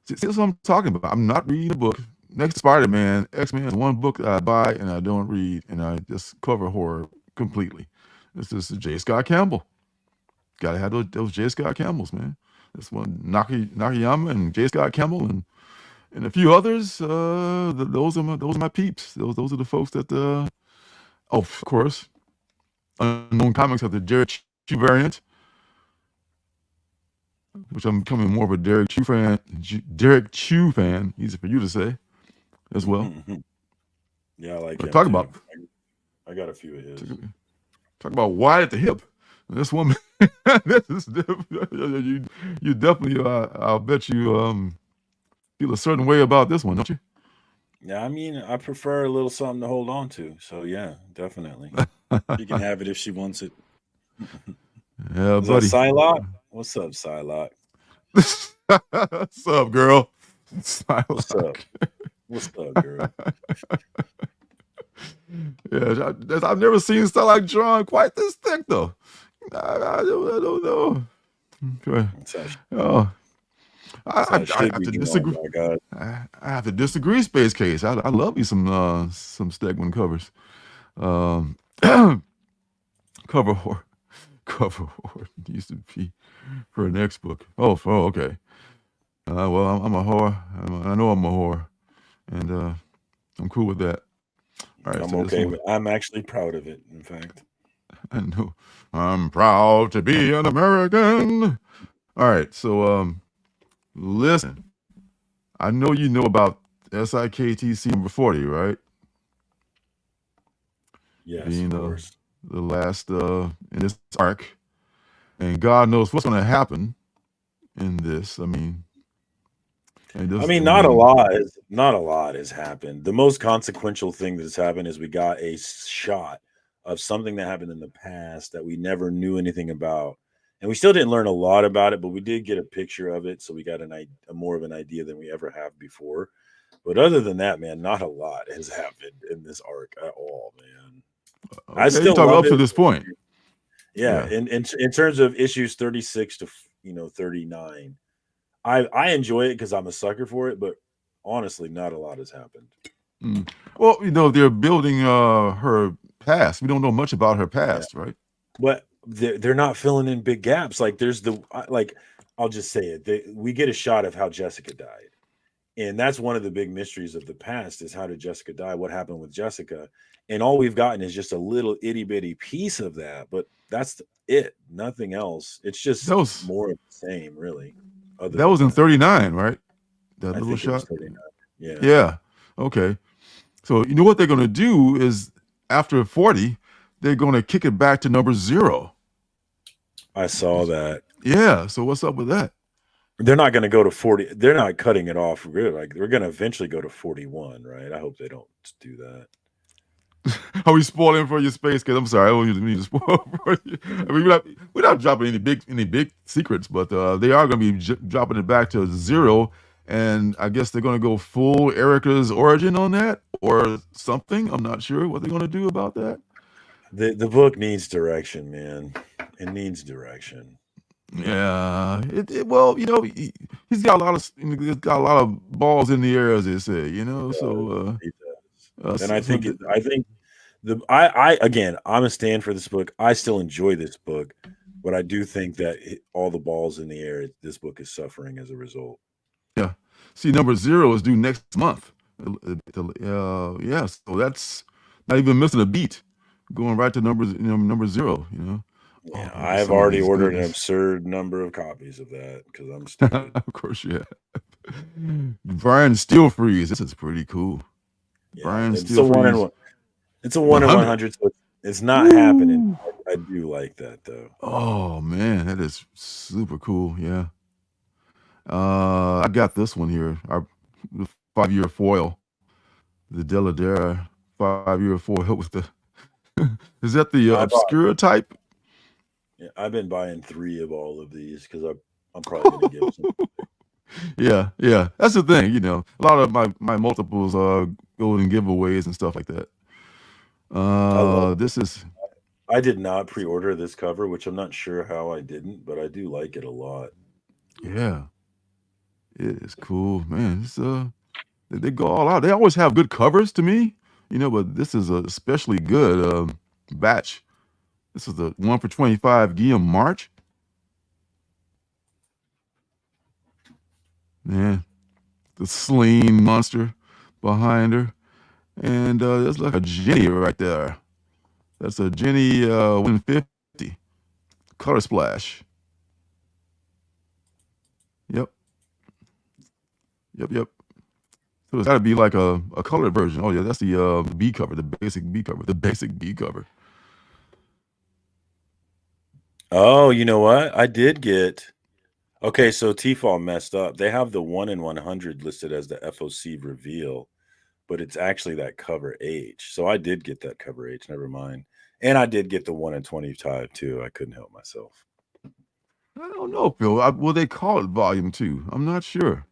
See, that's what I'm talking about. I'm not reading a book. Next Spider-Man, X-Men is one book that I buy and I don't read, and I just cover horror completely. This is J. Scott Campbell. Gotta have those J. Scott Campbells, man. This one, Nakayama and J. Scott Campbell and a few others. Those are my peeps. Those are the folks that. Of course, Unknown Comics have the Derek Chew variant, which I'm becoming more of a Derek Chew fan. Easy for you to say, as well. Yeah, I like him. Talk about. I got a few of his. Talk about wide at the hip. This woman, this is you definitely. I'll bet you feel a certain way about this one, don't you? Yeah, I mean, I prefer a little something to hold on to. So yeah, definitely. She can have it if she wants it. Yeah, is buddy. That Psylocke? What's up, Psylocke? What's up, girl? Psylocke. What's up, girl? Yeah, I've never seen Psylocke drawn quite this thick, though. I don't know. Okay. Oh, I have to disagree. I have to disagree. Space Case. I love me some Stegman covers. Cover horror used to be for a next book. Oh, okay. Well, I'm a whore. I know I'm a whore, and I'm cool with that. All right, I'm okay with. I'm actually proud of it. In fact. I know. I'm proud to be an American. All right, so listen. I know you know about SIKTC number 40, right? Yes, Being of course. the last in this arc, and God knows what's going to happen in this. I mean, not a lot. Not a lot has happened. The most consequential thing that's happened is we got a shot of something that happened in the past that we never knew anything about, and we still didn't learn a lot about it, but we did get a picture of it, so we got a more of an idea than we ever have before. But other than that, man, not a lot has happened in this arc at all, man. Okay, I still talk love up to it. this point. Yeah, in terms of issues 36 to 39, I enjoy it because I'm a sucker for it, but honestly, not a lot has happened. Well, they're building her past. We don't know much about her past, right? But they're not filling in big gaps. Like there's I'll just say it. We get a shot of how Jessica died. And that's one of the big mysteries of the past is how did Jessica die? What happened with Jessica? And all we've gotten is just a little itty bitty piece of that, but that's it. Nothing else. It's just more of the same, really. That was in 39, right? That little shot. 39. Yeah. Yeah. Okay. So you know what they're going to do is after 40, they're going to kick it back to number 0. I saw that. Yeah. So what's up with that? They're not going to go to 40. They're not cutting it off. Like they're going to eventually go to 41, right? I hope they don't do that. Are we spoiling for your space? Because I'm sorry, I don't mean to spoil for you. I mean, we're not dropping any big secrets, but they are going to be dropping it back to 0, and I guess they're going to go full Erica's origin on that or something. I'm not sure what they're going to do about that. The book needs direction, man. It needs direction. Yeah. Well, he's got a lot of balls in the air, as they say. So. And I think I'm a stand for this book. I still enjoy this book, but I do think that all the balls in the air, this book is suffering as a result. Yeah. See, number 0 is due next month. Yeah. So that's not even missing a beat. Going right to number 0. Yeah, I've already ordered an absurd number of copies of that because I'm stupid. Of course, yeah. Brian Steelfreeze. This is pretty cool. Yeah, Brian it's a 1 in 1. It's a 1 in 100, so it's not happening. I do like that though. Oh man, that is super cool. Yeah. I got this one here. Our 5-year foil, the Deladera 5-year foil with the. Is that the obscure type? Yeah, I've been buying 3 of all of these because I'm probably going to give some. Yeah. That's the thing. A lot of my multiples go in giveaways and stuff like that. This is. I did not pre-order this cover, which I'm not sure how I didn't, but I do like it a lot. Yeah, it is cool, man. It's they go all out. They always have good covers to me, but this is a especially good batch. This is the 1 for 25 Guillaume March. Yeah, the slain monster behind her, and there's like a Jenny right there. That's a Jenny 150 color splash. Yep. So it's got to be like a colored version. Oh yeah, that's the B cover, the basic B cover. Oh, you know what? I did get. Okay, so Tfal messed up. They have the 1 in 100 listed as the FOC reveal, but it's actually that cover H. So I did get that cover H. Never mind. And I did get the 1 in 25 too. I couldn't help myself. I don't know, Phil. Will they call it volume 2? I'm not sure.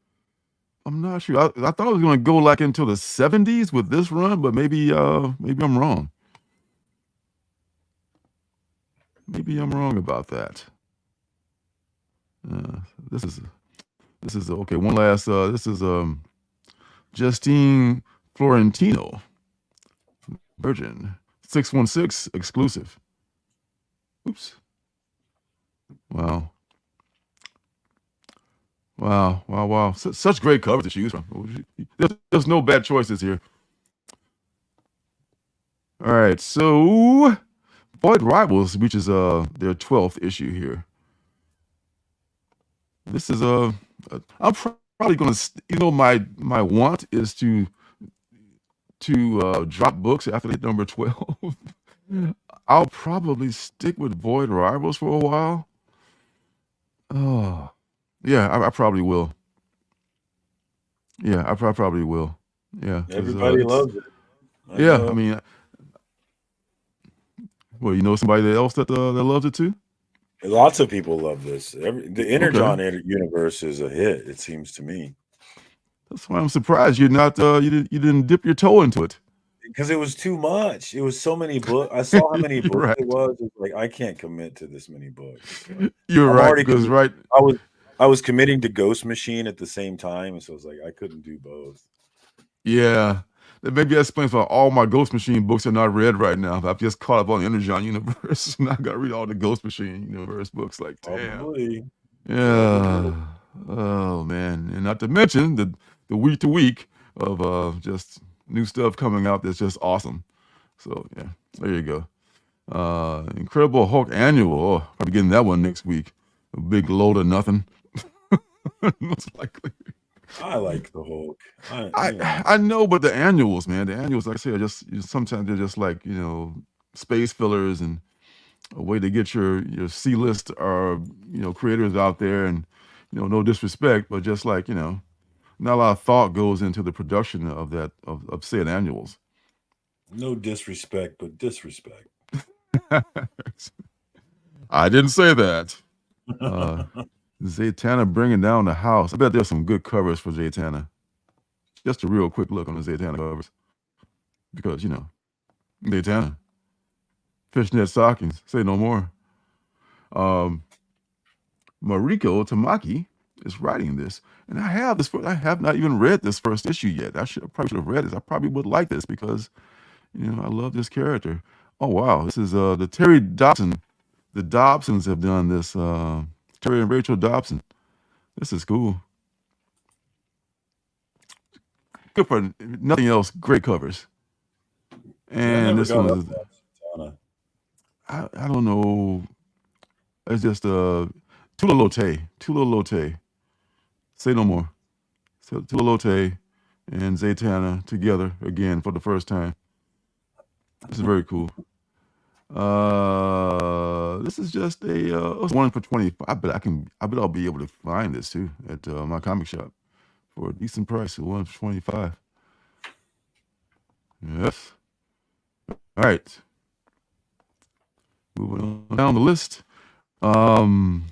I thought it was going to go like into the 70s with this run, but maybe I'm wrong. Maybe I'm wrong about that. This is okay. One last. This is Justine Florentino, Virgin 616 exclusive. Oops. Wow. Such great covers to choose from. There's no bad choices here. All right, so Void Rivals, which is their 12th issue here. This is I'm probably gonna, my want is to drop books after number 12. I'll probably stick with Void Rivals for a while. Oh, yeah, I probably will. Yeah, I probably will. Yeah, Everybody loves it. I mean, well, you know somebody else that loves it too? Lots of people love this. The Energon universe is a hit, it seems to me. That's why I'm surprised you're not you didn't dip your toe into it. Because it was too much. It was so many books. I saw how many books right. it was. It's like I can't commit to this many books. You're right. Because I was committing to Ghost Machine at the same time, and so I was like, I couldn't do both. Yeah. Maybe that explains why all my Ghost Machine books are not read right now. I've just caught up on the Energon universe, and I got to read all the Ghost Machine universe books. Like, damn. Probably. Yeah. Oh man, and not to mention the week to week of just new stuff coming out that's just awesome. So yeah, there you go. Incredible Hulk Annual. Oh, I'll be getting that one next week. A big load of nothing. Most likely. I like the Hulk. I know, but the annuals, man, the annuals, like I say, are just sometimes they're just like space fillers and a way to get your C-list or creators out there, and no disrespect, but just like not a lot of thought goes into the production of that of said annuals. No disrespect, but disrespect. I didn't say that. Zatanna bringing down the house. I bet there's some good covers for Zatanna. Just a real quick look on the Zatanna covers, because Zatanna, fishnet stockings, say no more. Mariko Tamaki is writing this, and I have not even read this first issue yet. I probably should have read this. I probably would like this because I love this character. Oh wow, this is the Terry Dobson. The Dobsons have done this. Terry and Rachel Dobson. This is cool. Good for nothing else. Great covers. And this one is, I don't know. It's just Tula Lote. Say no more. So Tula Lote and Zatanna together again for the first time. This is very cool. This is just a 1 for 25. I bet I'll be able to find this too at my comic shop for a decent price. 1 for 25. Yes. All right. Moving on down the list. I'm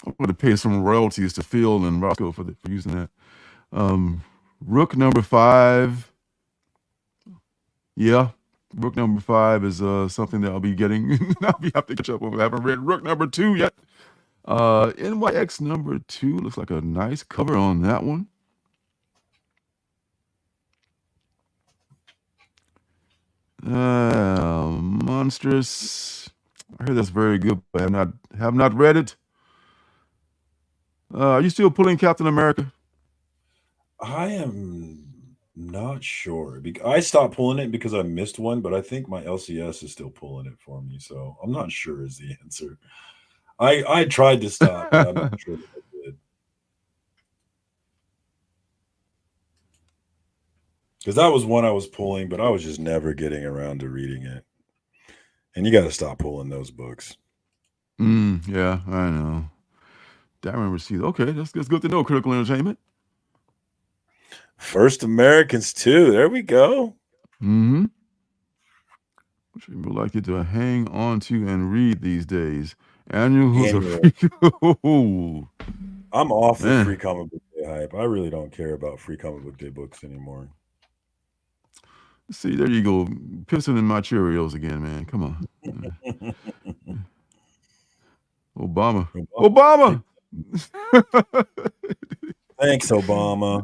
going to pay some royalties to Phil and Roscoe for using that. Rook number 5. Yeah. Rook number 5 is something that I'll be getting. I'll have to catch up on. I haven't read Rook number 2 yet. NYX number 2 looks like a nice cover on that one. Monstrous. I heard that's very good, but I have not read it. Are you still pulling Captain America? I am not sure. I stopped pulling it because I missed one, but I think my LCS is still pulling it for me. So I'm not sure is the answer. I tried to stop, but I'm not sure that I did. Because that was one I was pulling, but I was just never getting around to reading it. And you got to stop pulling those books. Yeah, I know. I remember seeing. Okay, that's good to know. Critical Entertainment. First Americans too. There we go. Which people like you to hang on to and read these days. Annuals are free. I'm off the free comic book day hype. I really don't care about free comic book day books anymore. See, there you go. Pissing in my Cheerios again, man. Come on. Obama. Thanks, Obama.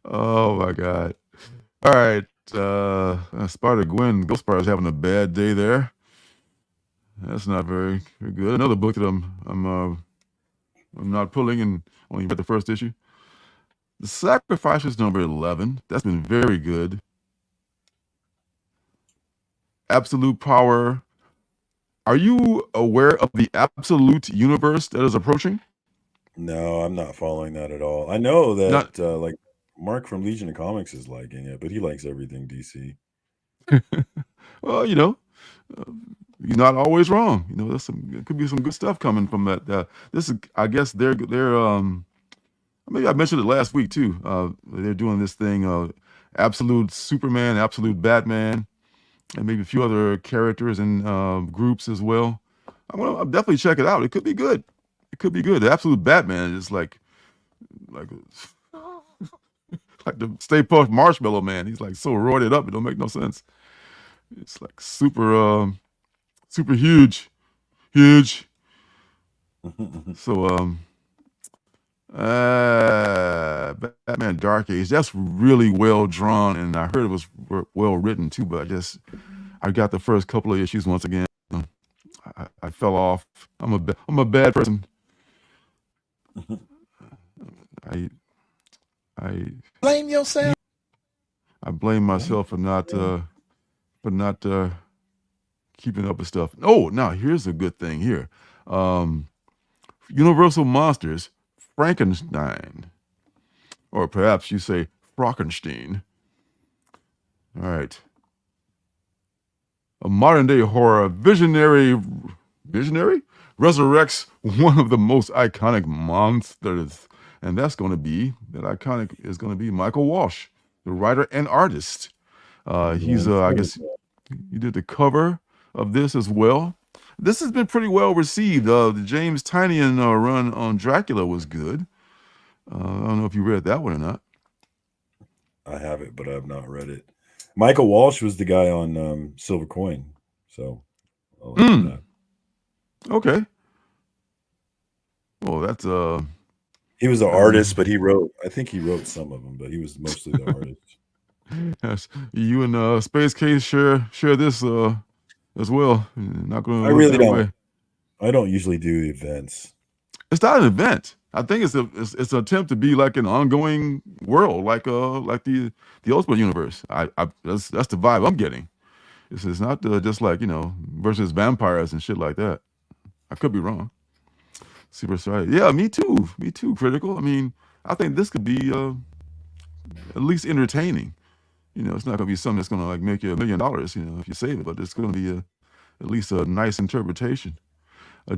Oh my God. All right. Spider-Gwen, Ghost Spider's having a bad day there. That's not very good. Another book that I'm not pulling and only read the first issue. The Sacrifices number 11. That's been very good. absolute power. Are you aware of the absolute universe that is approaching? No, I'm not following that at all. I know Not. that like Mark from Legion of Comics is liking it, but he likes everything DC. Well, you're not always wrong. It could be some good stuff coming from that. This is, I guess, they're maybe I mentioned it last week too. They're doing this thing, absolute Superman, absolute Batman, and maybe a few other characters and groups as well. I'll definitely check it out. It could be good. It could be good. The absolute Batman is like like the Stay Puft Marshmallow Man. He's like so roided up, it don't make no sense. It's like super huge. So Batman Dark Age, that's really well drawn, and I heard it was well written too, but I got the first couple of issues once again. I fell off. I'm a bad person. I Blame yourself. I blame myself for not keeping up with stuff. Oh, now here's a good thing here. Universal Monsters, Frankenstein, or perhaps you say Frankenstein. All right. A modern day horror visionary resurrects one of the most iconic monsters, and that iconic is going to be Michael Walsh, the writer and artist. He's I guess he did the cover of this as well. This has been pretty well received. The James Tynion run on Dracula was good. I don't know if you read that one or not. I have it, but I have not read it. Michael Walsh was the guy on Silver Coin, so I'll look at that. Okay. Well, that's he was the artist, but I think he wrote some of them, but he was mostly the artist. Yes, you and Space Case share this as well. Not going to. I really don't. I don't usually do events. It's not an event. I think it's an attempt to be like an ongoing world, like the Ultimate Universe. That's the vibe I'm getting. It's not just like versus vampires and shit like that. I could be wrong. Super excited. Yeah, me too. Me too. Critical. I mean, I think this could be at least entertaining. It's not going to be something that's going to like make you $1 million, if you save it, but it's going to be at least a nice interpretation.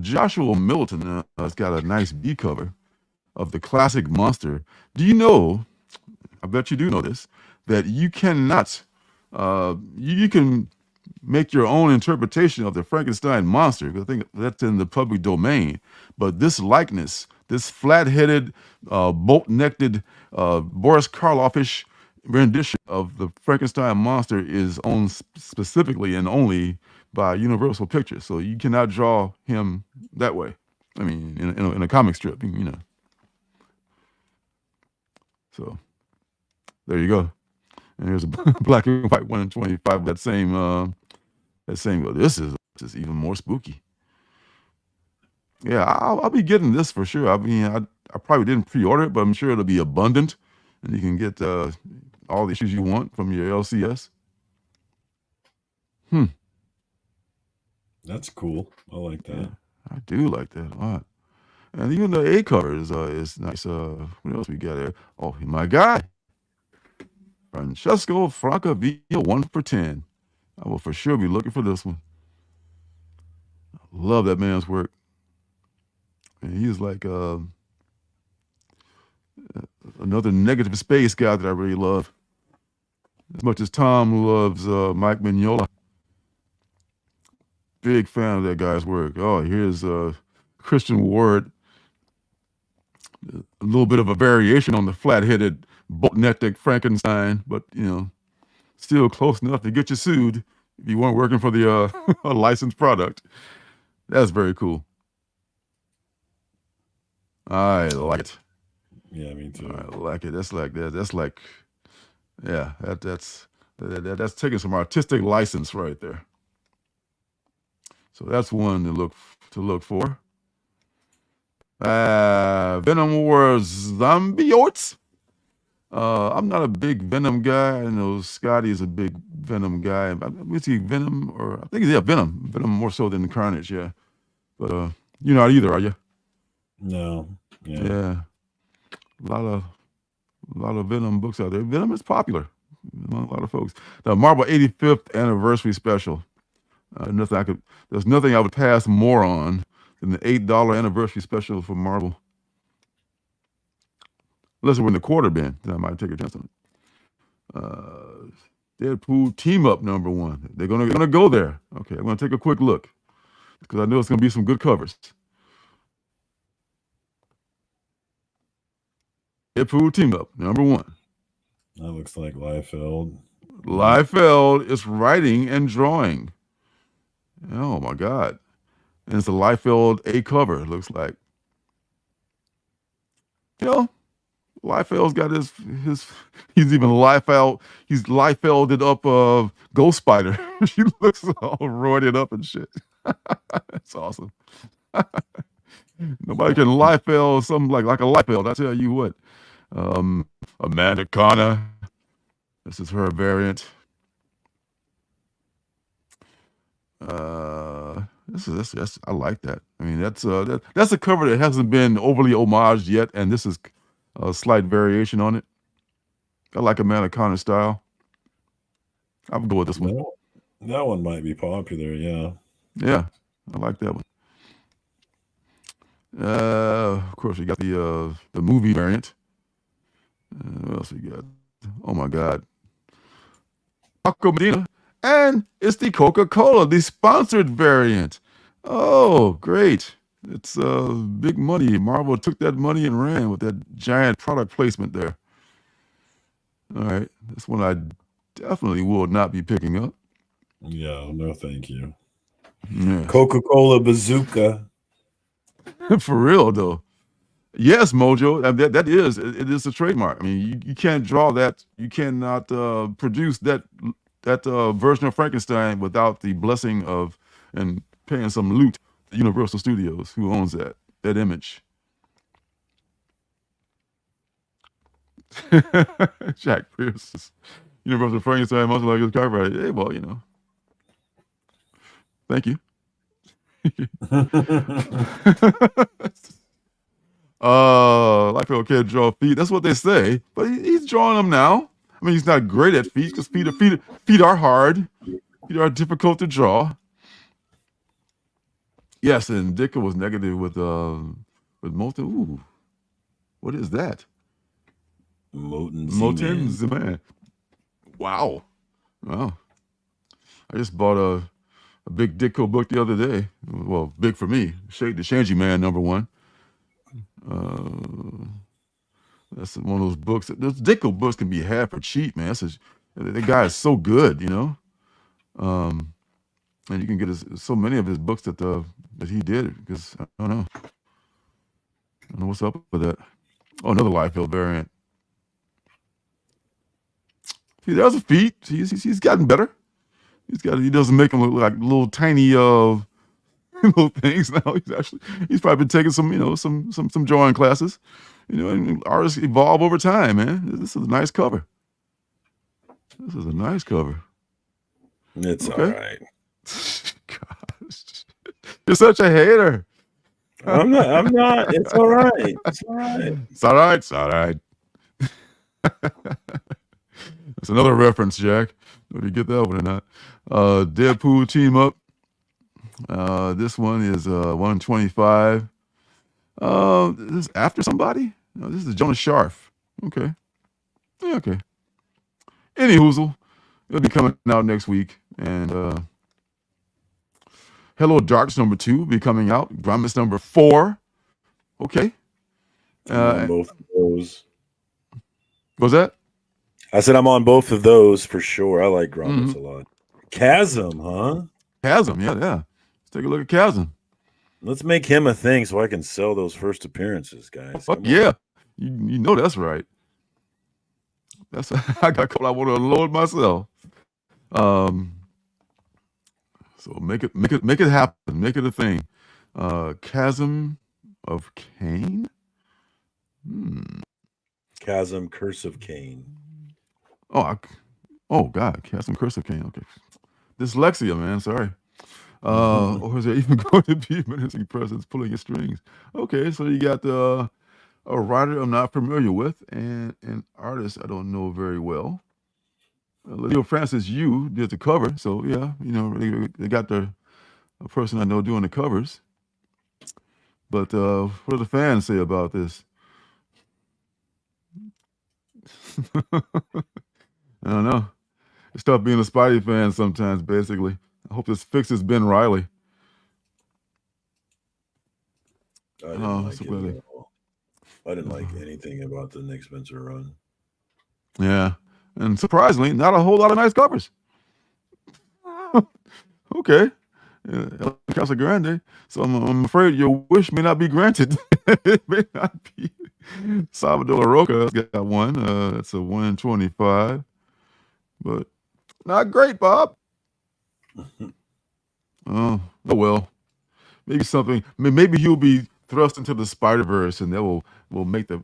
Joshua Milton has got a nice B cover of the classic monster. Do you know, I bet you do know this, that you cannot, you can make your own interpretation of the Frankenstein monster. I think that's in the public domain. But this likeness, this flat-headed, bolt-necked, Boris Karloff-ish rendition of the Frankenstein monster is owned specifically and only by Universal Pictures. So you cannot draw him that way. I mean, in a comic strip, So there you go. And here's a black and white 1 in 25. That same. This is even more spooky. Yeah, I'll be getting this for sure. I mean, I probably didn't pre-order it, but I'm sure it'll be abundant, and you can get all the issues you want from your LCS. That's cool. I like that. Yeah, I do like that a lot. And even the A cover is nice. What else we got there? Oh, my guy, Francesco Francavilla, 1 for 10. I will for sure be looking for this one. I love that man's work. And he's like another negative space guy that I really love. As much as Tom loves Mike Mignola. Big fan of that guy's work. Oh, here's Christian Ward. A little bit of a variation on the flat-headed, bolt-necked Frankenstein, but, still close enough to get you sued if you weren't working for the a licensed product. That's very cool. I like it. Yeah, me too. I like it. That's like that. That's like, yeah, that's taking some artistic license right there. So that's one to look for. Venom War Zombiotes. I'm not a big Venom guy. I know Scotty is a big Venom guy. Is he Venom or I think he's Venom. Venom more so than Carnage, yeah. But you're not either, are you? No. Yeah. Yeah. A lot of Venom books out there. Venom is popular among a lot of folks. The Marvel 85th anniversary special. There's nothing I would pass more on than the $8 anniversary special for Marvel. Unless it were in the quarter bin, then I might take a chance on it. Deadpool team up #1. They're gonna go there. Okay, I'm gonna take a quick look because I know it's gonna be some good covers. Deadpool team up #1. That looks like Liefeld. Liefeld is writing and drawing. Oh my God! And it's a Liefeld A cover. It looks like. Liefeld's got his he's even he's Liefelded up Ghost Spider. She looks all roided up and shit. That's awesome. Nobody can Liefeld something like a Liefeld. I tell you what. Amanda Connor. This is her variant. This I like that. I mean, that's a cover that hasn't been overly homaged yet, and this is a slight variation on it. I like Amanda Connor style. I'll go with this one. That one might be popular, yeah. Yeah, I like that one. Of course, we got the movie variant. What else we got? Oh my God, Paco Medina, and it's the Coca-Cola, the sponsored variant. Oh, great! It's big money. Marvel took that money and ran with that giant product placement there. All right, this one I definitely will not be picking up. Yeah, no, thank you. Yeah. Coca-Cola bazooka. For real though. Yes, Mojo. That is it is a trademark. I mean, you can't draw that. You cannot produce that version of Frankenstein without the blessing of and paying some loot to Universal Studios, who owns that image. Jack Pierce, Universal Frankenstein, much like his copyright. Hey, well, thank you. Liefeld can't draw feet. That's what they say, but he's drawing them now. I mean, he's not great at feet because feet are hard. Feet are difficult to draw. Yes, and Dicker was negative with Molten. Ooh, what is that? Molten Z-Man. Wow. I just bought a big Ditko book the other day. Well, big for me. The Shangy Man #1. That's one of those books. Those Ditko books can be had for cheap, man. The guy is so good, and you can get so many of his books that he did. Because I don't know what's up with that. Oh, another Liefeld variant. See, there's a feet. He's gotten better. He doesn't make them look like little tiny little things now. He's probably been taking some drawing classes. And artists evolve over time, man. This is a nice cover. This is a nice cover. It's okay. All right. Gosh, you're such a hater. I'm not. It's all right. It's all right. It's all right. It's all right. That's another reference, Jack. Whether you get that one or not. Deadpool team up. This one is 125. This is after somebody? No, this is Jonas Scharf. Okay. Yeah, okay. Any hoozle. It'll be coming out next week. And Hello Darkness #2 will be coming out. Gromits #4. Okay. Both of those. What's that? I said I'm on both of those for sure. I like Gromits a lot. Chasm, huh? Chasm, yeah. Let's take a look at Chasm. Let's make him a thing so I can sell those first appearances, guys. Fuck yeah. You know that's right. I got caught. I want to unload myself. So make it happen. Make it a thing. Chasm of Cain. Chasm Curse of Cain. Oh God, Chasm Curse of Cain. Okay. Dyslexia, man. Sorry. Or is there even going to be menacing presence pulling your strings? Okay, so you got a writer I'm not familiar with and an artist I don't know very well. Leo Francis Yu did the cover, so yeah, they got a person I know doing the covers. But what do the fans say about this? I don't know. It's tough being a Spidey fan sometimes, basically. I hope this fixes Ben Riley. I didn't like it at all. I didn't like anything about the Nick Spencer run. Yeah. And surprisingly, not a whole lot of nice covers. Okay. Casa Grande. So I'm afraid your wish may not be granted. It may not be. Salvador Roca's got one. It's a 125. But not great, Bob. Oh well. Maybe something. Maybe he'll be thrust into the Spider-Verse, and that will make the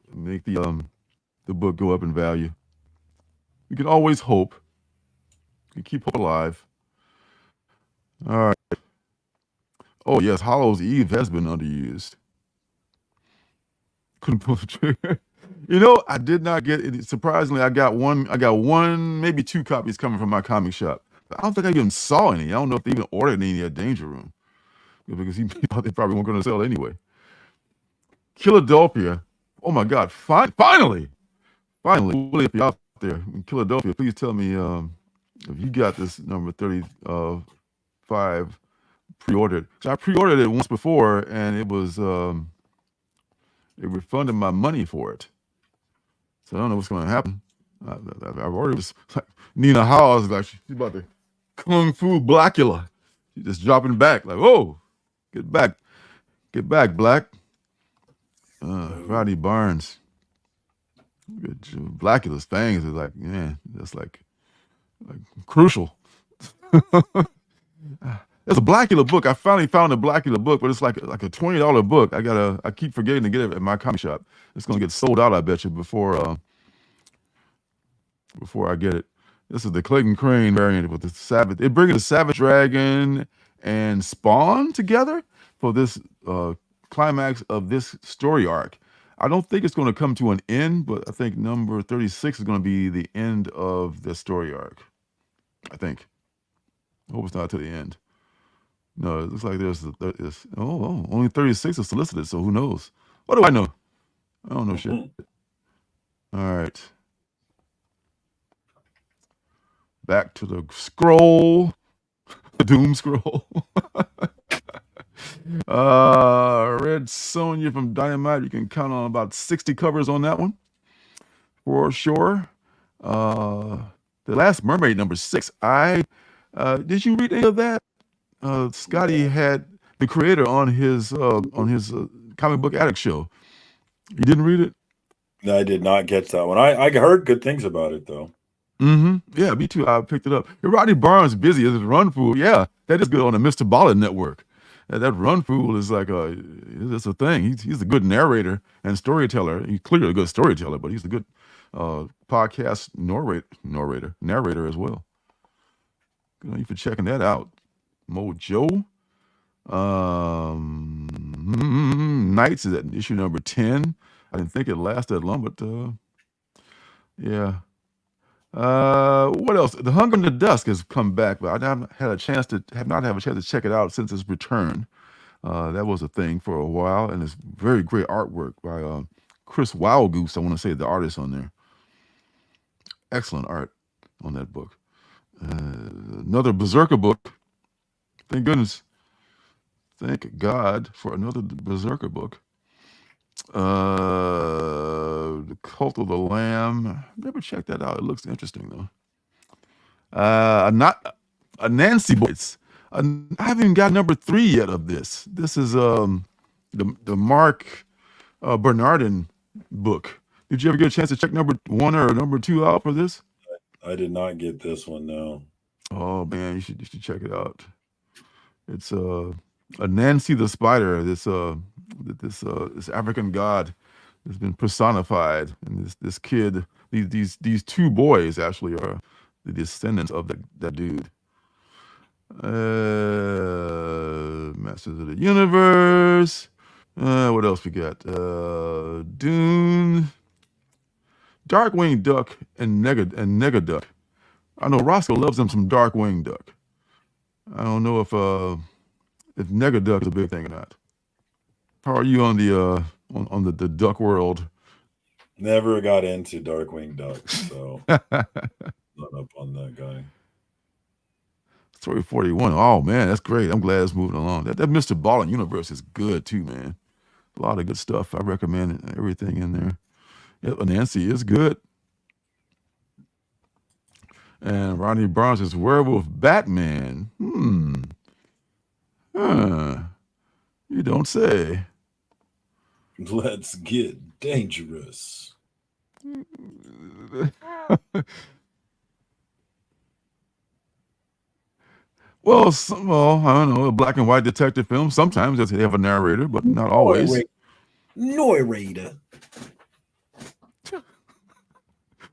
book go up in value. We can always hope. We keep hope alive. All right. Oh yes, Hollow's Eve has been underused. Couldn't pull the trigger. I did not get it. Surprisingly, I got one, maybe two copies coming from my comic shop. I don't think I even saw any. I don't know if they even ordered any at Danger Room, because they probably weren't going to sell anyway. Philadelphia. Oh my God! Finally, Willie, if you're out there in Philadelphia, please tell me if you got this number 35 pre-ordered. So I pre-ordered it once before, and it was it refunded my money for it. So I don't know what's going to happen. I've already was like Nina Howes, like she's about to Kung Fu Blackula. She's just dropping back, like, whoa, get back, Black. Rodney Barnes. Blackula's fangs is like, man, that's like crucial. There's a Blackula book. I finally found a Blackula book, but it's like a $20 book. I keep forgetting to get it at my comic shop. It's gonna get sold out, I bet you, before I get it. This is the Clayton Crane variant with the Savage. They're bringing the Savage Dragon and Spawn together for this climax of this story arc. I don't think it's going to come to an end, but I think number 36 is going to be the end of the story arc. I think. I hope it's not to the end. No, it looks like there's only 36 are solicited, so who knows? What do I know? I don't know shit. All right. Back to the scroll. The Doom Scroll. Red Sonja from Dynamite. You can count on about 60 covers on that one. For sure. The Last Mermaid, number 6. Did you read any of that? Scotty had the creator on his Comic Book Addict show. You didn't read it? No, I did not catch that one. I heard good things about it though. Yeah, me too. I picked it up. Rodney Barnes busy as his Run Fool. Yeah, that is good on the Mr. Ballin network. That Run Fool is like it's a thing. He's a good narrator and storyteller. He's clearly a good storyteller, but he's a good podcast narrator as well. Good on you for checking that out. Mojo. Knights is at issue number 10. I didn't think it lasted that long, but yeah. What else? The Hunger in the Dusk has come back, but I have not had a chance to check it out since its return. That was a thing for a while, and it's very great artwork by Chris Wildgoose. I want to say the artist on there. Excellent art on that book. Another Berserker book. Thank goodness. Thank God for another Berserker book. The Cult of the Lamb. Never checked that out. It looks interesting though. Not a Nancy Boys. I haven't even got number 3 yet of this. This is the Mark Bernardin book. Did you ever get a chance to check number 1 or number 2 out for this? I did not get this one. No. Oh man, you should check it out. It's a Nancy the Spider. This African god has been personified, and this kid, these two boys actually are the descendants of that dude. Masters of the Universe. What else we got? Dune, Darkwing Duck, and Negaduck. I know Roscoe loves him some Darkwing Duck. I don't know if Negaduck is a big thing or not. How are you on the on the duck world? Never got into Darkwing Duck, so not up on that guy. Story 41. Oh man, that's great. I'm glad it's moving along. That Mr. Ballin universe is good too, man. A lot of good stuff. I recommend everything in there. Yep, Nancy is good. And Ronnie Barnes is Werewolf Batman. You don't say. Let's get dangerous. Well, I don't know, a black and white detective film. Sometimes they have a narrator, but not always. Narrator.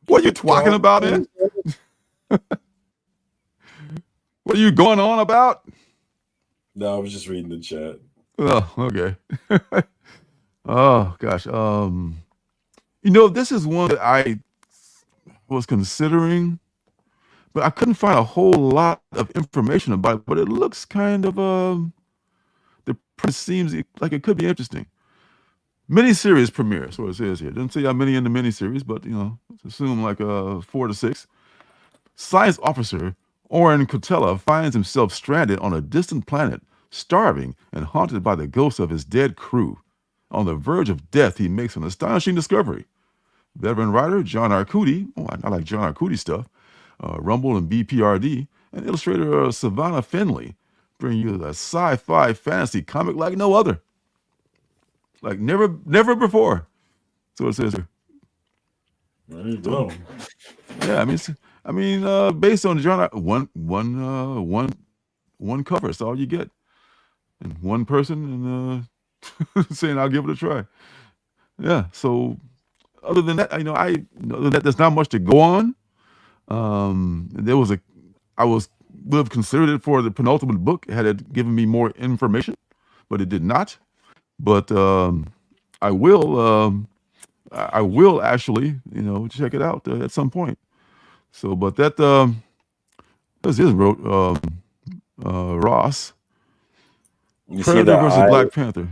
What are you talking about, Ed? What are you going on about? No, I was just reading the chat. Oh, okay. Oh gosh. This is one that I was considering, but I couldn't find a whole lot of information about it. But it looks kind of the premise seems like it could be interesting. Miniseries premiere, that's what it says here. Doesn't say how many in the miniseries, but let's assume like 4 to 6. Science officer Oren Kotela finds himself stranded on a distant planet, starving and haunted by the ghosts of his dead crew. On the verge of death, he makes an astonishing discovery. Veteran writer John Arcudi, I like John Arcudi stuff, Rumble and BPRD, and illustrator Savannah Finley bring you a sci-fi fantasy comic like no other. Like never before. So it says here. There you go. Yeah, I mean, based on John, one cover. That's all you get, and one person and saying I'll give it a try. Yeah. So other than that, other than that, there's not much to go on. I would have considered it for the penultimate book had it given me more information, but it did not. But I will actually, check it out at some point. So, but that this is Ross. Predator versus Black Panther.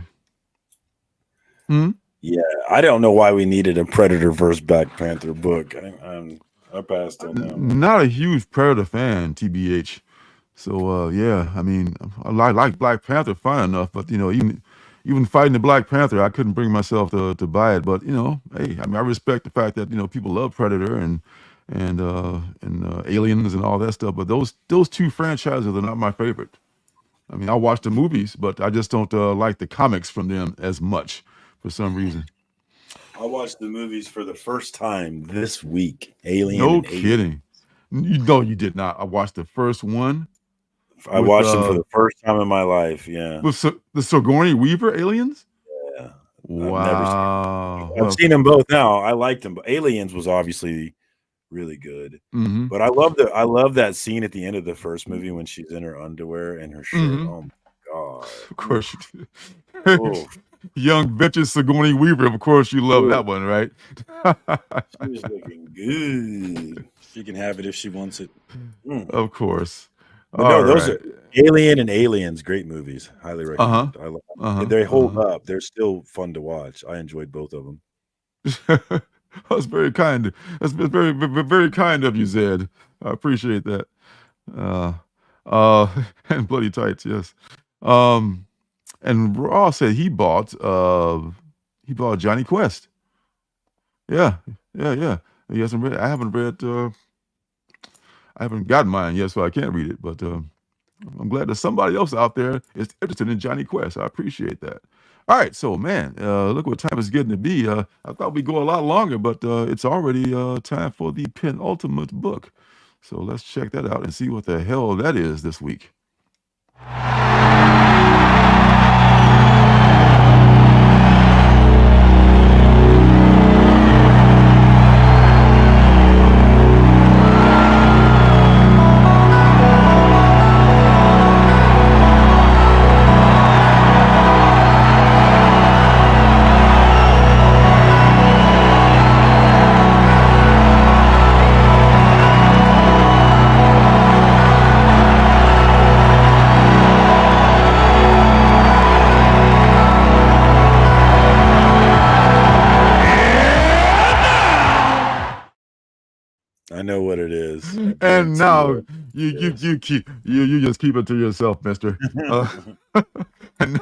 Yeah, I don't know why we needed a Predator versus Black Panther book. I passed on that. Not a huge Predator fan, TBH. So yeah, I mean, I like Black Panther fine enough, but even fighting the Black Panther, I couldn't bring myself to buy it. But hey, I mean, I respect the fact that people love Predator and Aliens and all that stuff. But those two franchises are not my favorite. I mean, I watch the movies, but I just don't like the comics from them as much for some reason. I watched the movies for the first time this week. Alien. No kidding. No, you did not. I watched the first one. I watched them for the first time in my life. Yeah. With the Sigourney Weaver aliens? Yeah. Wow. I've seen them both now. I liked them, but Aliens was obviously really good. Mm-hmm. But I love that scene at the end of the first movie when she's in her underwear and her shirt. Mm-hmm. Oh my god! Of course you do. Young bitches Sigourney Weaver. Of course you love that one, right? She's looking good. She can have it if she wants it. Of course. But no, those are Alien and Aliens. Great movies. Highly recommend. They hold up. They're still fun to watch. I enjoyed both of them. That's very kind. That's very, very, very kind of you, Zed. I appreciate that. And Bloody Tights, yes. And Ross said he bought Johnny Quest. Yeah. He hasn't read. I haven't read. I haven't gotten mine yet, so I can't read it. But I'm glad that somebody else out there is interested in Johnny Quest. I appreciate that. All right, so man, look what time it's getting to be. I thought we'd go a lot longer, but it's already time for the penultimate book. So let's check that out and see what the hell that is this week. I know what it is. I And now guarantee you just keep it to yourself, Mister. And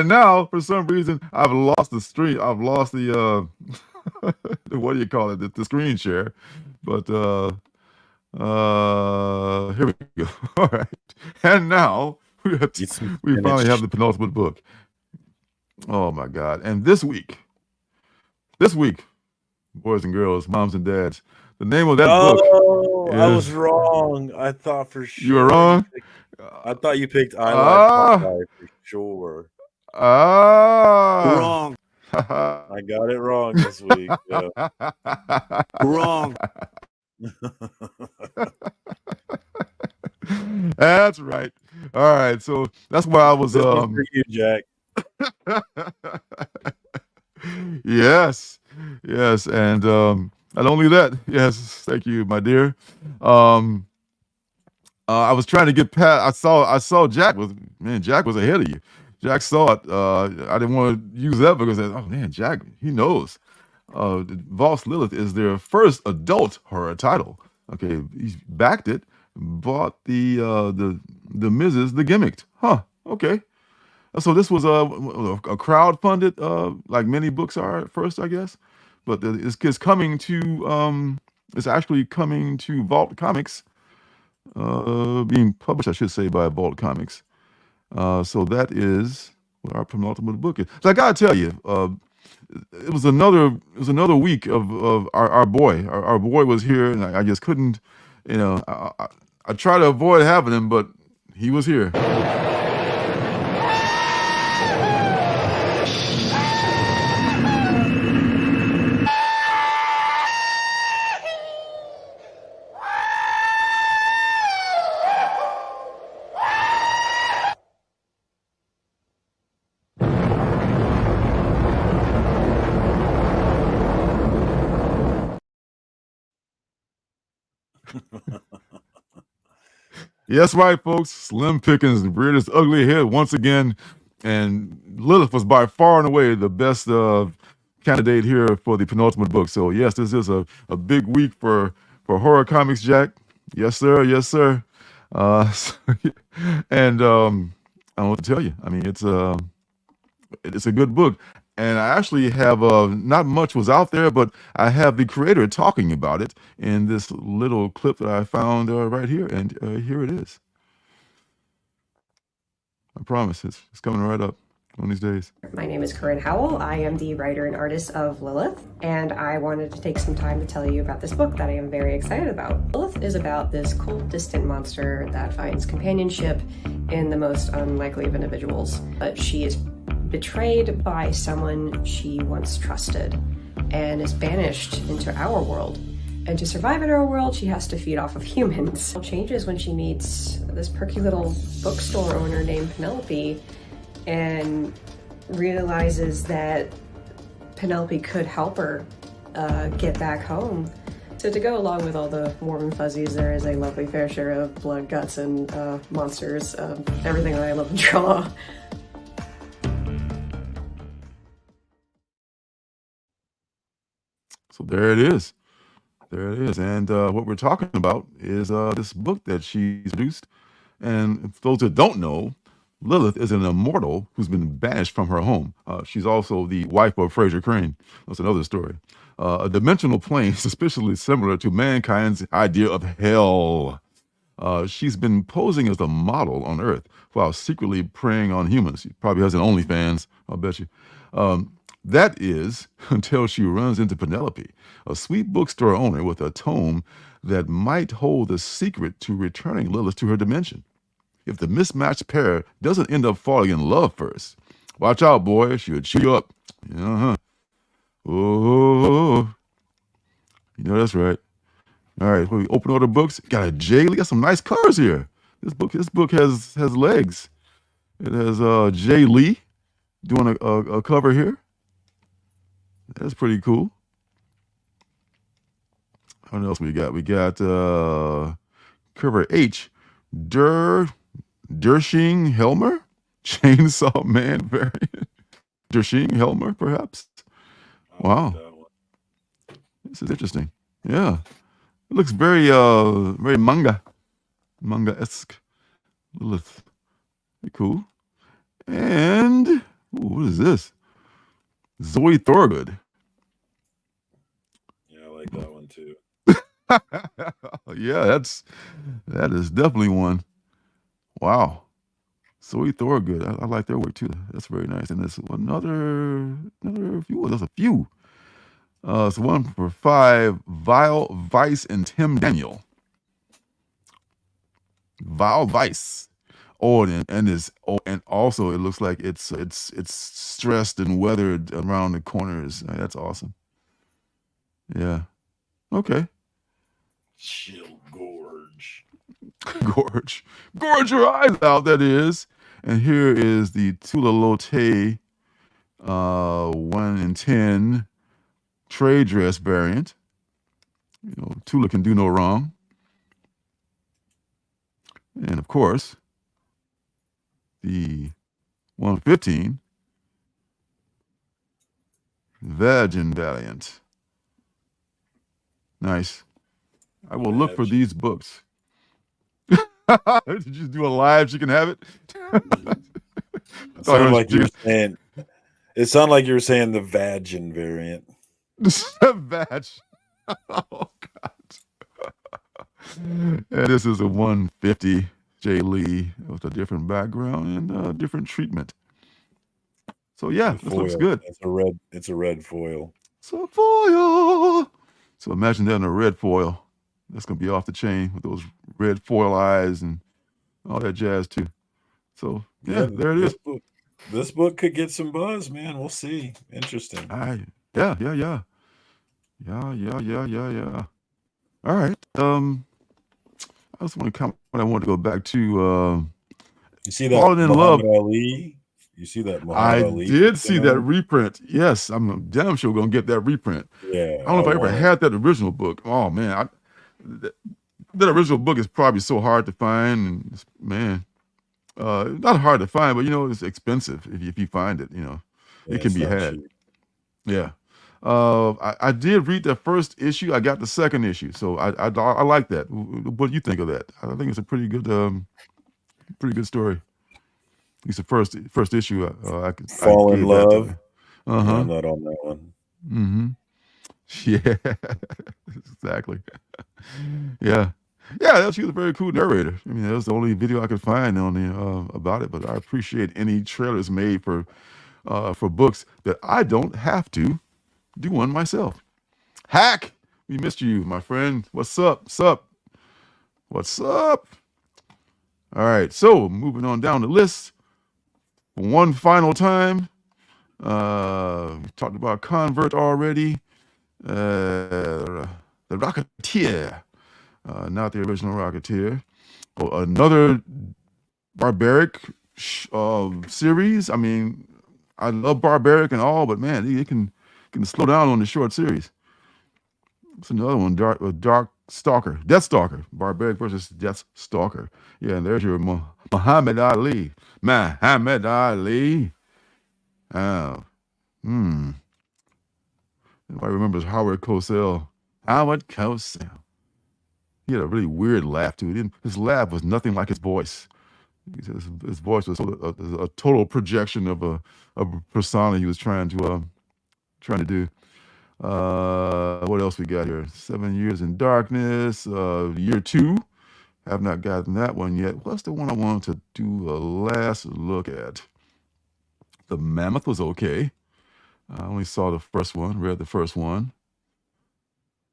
now for some reason I've lost the stream. I've lost the what do you call it? The screen share. But here we go. All right. And now we finally have the penultimate book. Oh my God. And this week, boys and girls, moms and dads, the name of that book. Oh, I was wrong. I thought for sure. You were wrong? I thought you picked I Like Popeye for sure. Wrong. I got it wrong this week. Yeah. Wrong. That's right. All right. So that's why I was for you, Jack. Yes. And not only that, yes, thank you, my dear. I was trying to get past. I saw Jack was ahead of you. Jack saw it. I didn't want to use that because oh man, Jack, he knows. Voss Lilith is their first adult horror title. Okay, he backed it, bought the Mrs. the Gimmicked. Huh. Okay. So this was a crowd-funded, like many books are at first, I guess. But it's coming to it's actually coming to Vault Comics, being published, I should say, by Vault Comics. So that is what our penultimate book is. So I gotta tell you, it was another week of our boy. Our boy was here, and I just couldn't, I tried to avoid having him, but he was here. Yes, right, folks. Slim Pickens reared his ugly head once again, and Lilith was by far and away the best candidate here for the penultimate book. So yes, this is a big week for horror comics, Jack. Yes, sir. Yes, sir. And I don't know what to tell you. I mean, it's a good book. And I actually have not much was out there, but I have the creator talking about it in this little clip that I found right here, and here it is. I promise it's coming right up one of these days. My name is Corinne Howell. I am the writer and artist of Lilith, and I wanted to take some time to tell you about this book that I am very excited about. Lilith is about this cold, distant monster that finds companionship in the most unlikely of individuals. But she is betrayed by someone she once trusted and is banished into our world. And to survive in our world, she has to feed off of humans. It changes when she meets this perky little bookstore owner named Penelope and realizes that Penelope could help her get back home. So to go along with all the warm and fuzzies, there is a lovely fair share of blood, guts, and monsters, everything that I love to draw. So there it is. And what we're talking about is this book that she's produced. And for those that don't know, Lilith is an immortal who's been banished from her home. She's also the wife of Fraser Crane. That's another story. A dimensional plane suspiciously similar to mankind's idea of hell. She's been posing as a model on Earth while secretly preying on humans. She probably has an OnlyFans, I'll bet you. That is until she runs into Penelope, a sweet bookstore owner with a tome that might hold the secret to returning Lilith to her dimension. If the mismatched pair doesn't end up falling in love first, watch out, boy, she'll chew you up. Oh, you know that's right. All right, we open all the books. Got a Jay Lee. Got some nice colors here. This book has legs. It has Jay Lee doing a cover here. That's pretty cool. What else we got? We got cover H, Dershing Helmer, Chainsaw Man variant. Dershing Helmer, perhaps. Wow, this is interesting. Yeah, It looks very very manga-esque. Lilith. Very cool. And ooh, what is this? Zoe Thorogood. Yeah, I like that one too. Yeah, that is definitely one. Wow. Zoe Thorogood. I like their work too. That's very nice. And there's another few. There's a few. It's one for 5. Vile Vice and Tim Daniel. Vile Vice. Oh, and also it looks like it's stressed and weathered around the corners. That's awesome. Yeah. Okay. Chill gorge. Gorge your eyes out, that is. And here is the Tula Lotte 1 in 10 trade dress variant. You know, Tula can do no wrong. And of course, the 115 Vagin Valiant. Nice. I will look for these books. Did you do a live? She can have it. It sounded like you were saying. It sounded like you were saying the Vagin variant. Vag. Oh God. And this is a 150 J. Lee with a different background and a different treatment. So yeah, this looks good. It's a red foil. So foil. So imagine that in a red foil. That's gonna be off the chain with those red foil eyes and all that jazz too. So yeah, there it is. This book could get some buzz, man. We'll see. Interesting. Yeah. All right. I just want to comment. I want to go back to you see that Falling in Love. Ali? You see that Muhammad Ali? I did see that reprint. Yes, I'm damn sure gonna get that reprint. Yeah. I don't know if I ever had that original book. Oh man, that original book is probably so hard to find, and man, not hard to find, but you know, it's expensive if you find it. You know, it can be had. Cheap. Yeah. I did read the first issue. I got the second issue, so I like that. What do you think of that? I think it's a pretty good story. At least the first issue. Fall in Love. I'm not on that one. Mm-hmm. Yeah, exactly. Yeah. She was a very cool narrator. I mean, that was the only video I could find on the about it. But I appreciate any trailers made for books that I don't have to do one myself. Hack, we missed you, my friend. What's up? What's up? All right, so moving on down the list. One final time. We talked about Convert already. The Rocketeer. Not the original Rocketeer. Oh, another barbaric series. I mean, I love barbaric and all, but man, it can slow down on the short series. It's another one, Dark Stalker, Death Stalker, barbaric versus Death Stalker. Yeah, and there's your Muhammad Ali. Muhammad Ali. Everybody remembers Howard Cosell. Howard Cosell. He had a really weird laugh too. His laugh was nothing like his voice. His voice was a total projection of a persona he was trying to do. What else we got here? 7 Years in Darkness. Year 2. Have not gotten that one yet. What's the one I wanted to do a last look at? The Mammoth was okay. I only saw the first one, read the first one.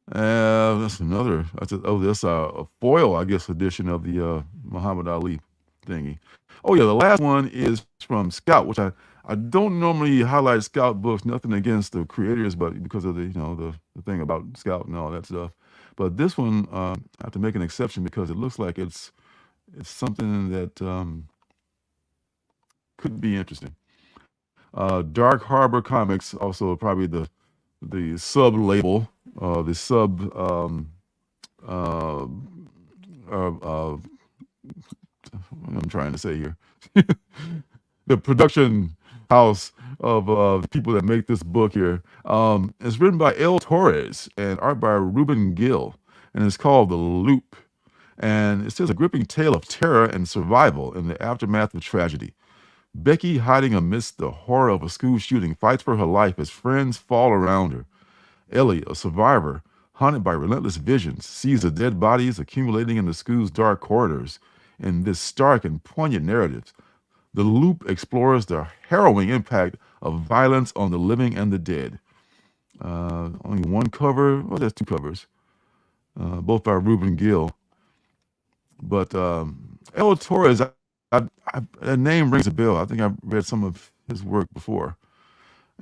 That's another. That's a foil, I guess, edition of the Muhammad Ali thingy. Oh yeah, the last one is from Scout, which I don't normally highlight Scout books. Nothing against the creators, but because of the thing about Scout and all that stuff. But this one, I have to make an exception because it looks like it's something that could be interesting. Dark Harbor Comics, also probably the sub label, the sub I'm trying to say here, the production house of people that make this book here. It's written by El Torres and art by Ruben Gill. and it's called The Loop. And it says a gripping tale of terror and survival in the aftermath of tragedy. Becky, hiding amidst the horror of a school shooting, fights for her life as friends fall around her. Ellie, a survivor, haunted by relentless visions, sees the dead bodies accumulating in the school's dark corridors. In this stark and poignant narrative, The Loop explores the harrowing impact of violence on the living and the dead. Only one cover. Well, there's two covers, both by Reuben Gill. But El Torres, that name rings a bell. I think I've read some of his work before.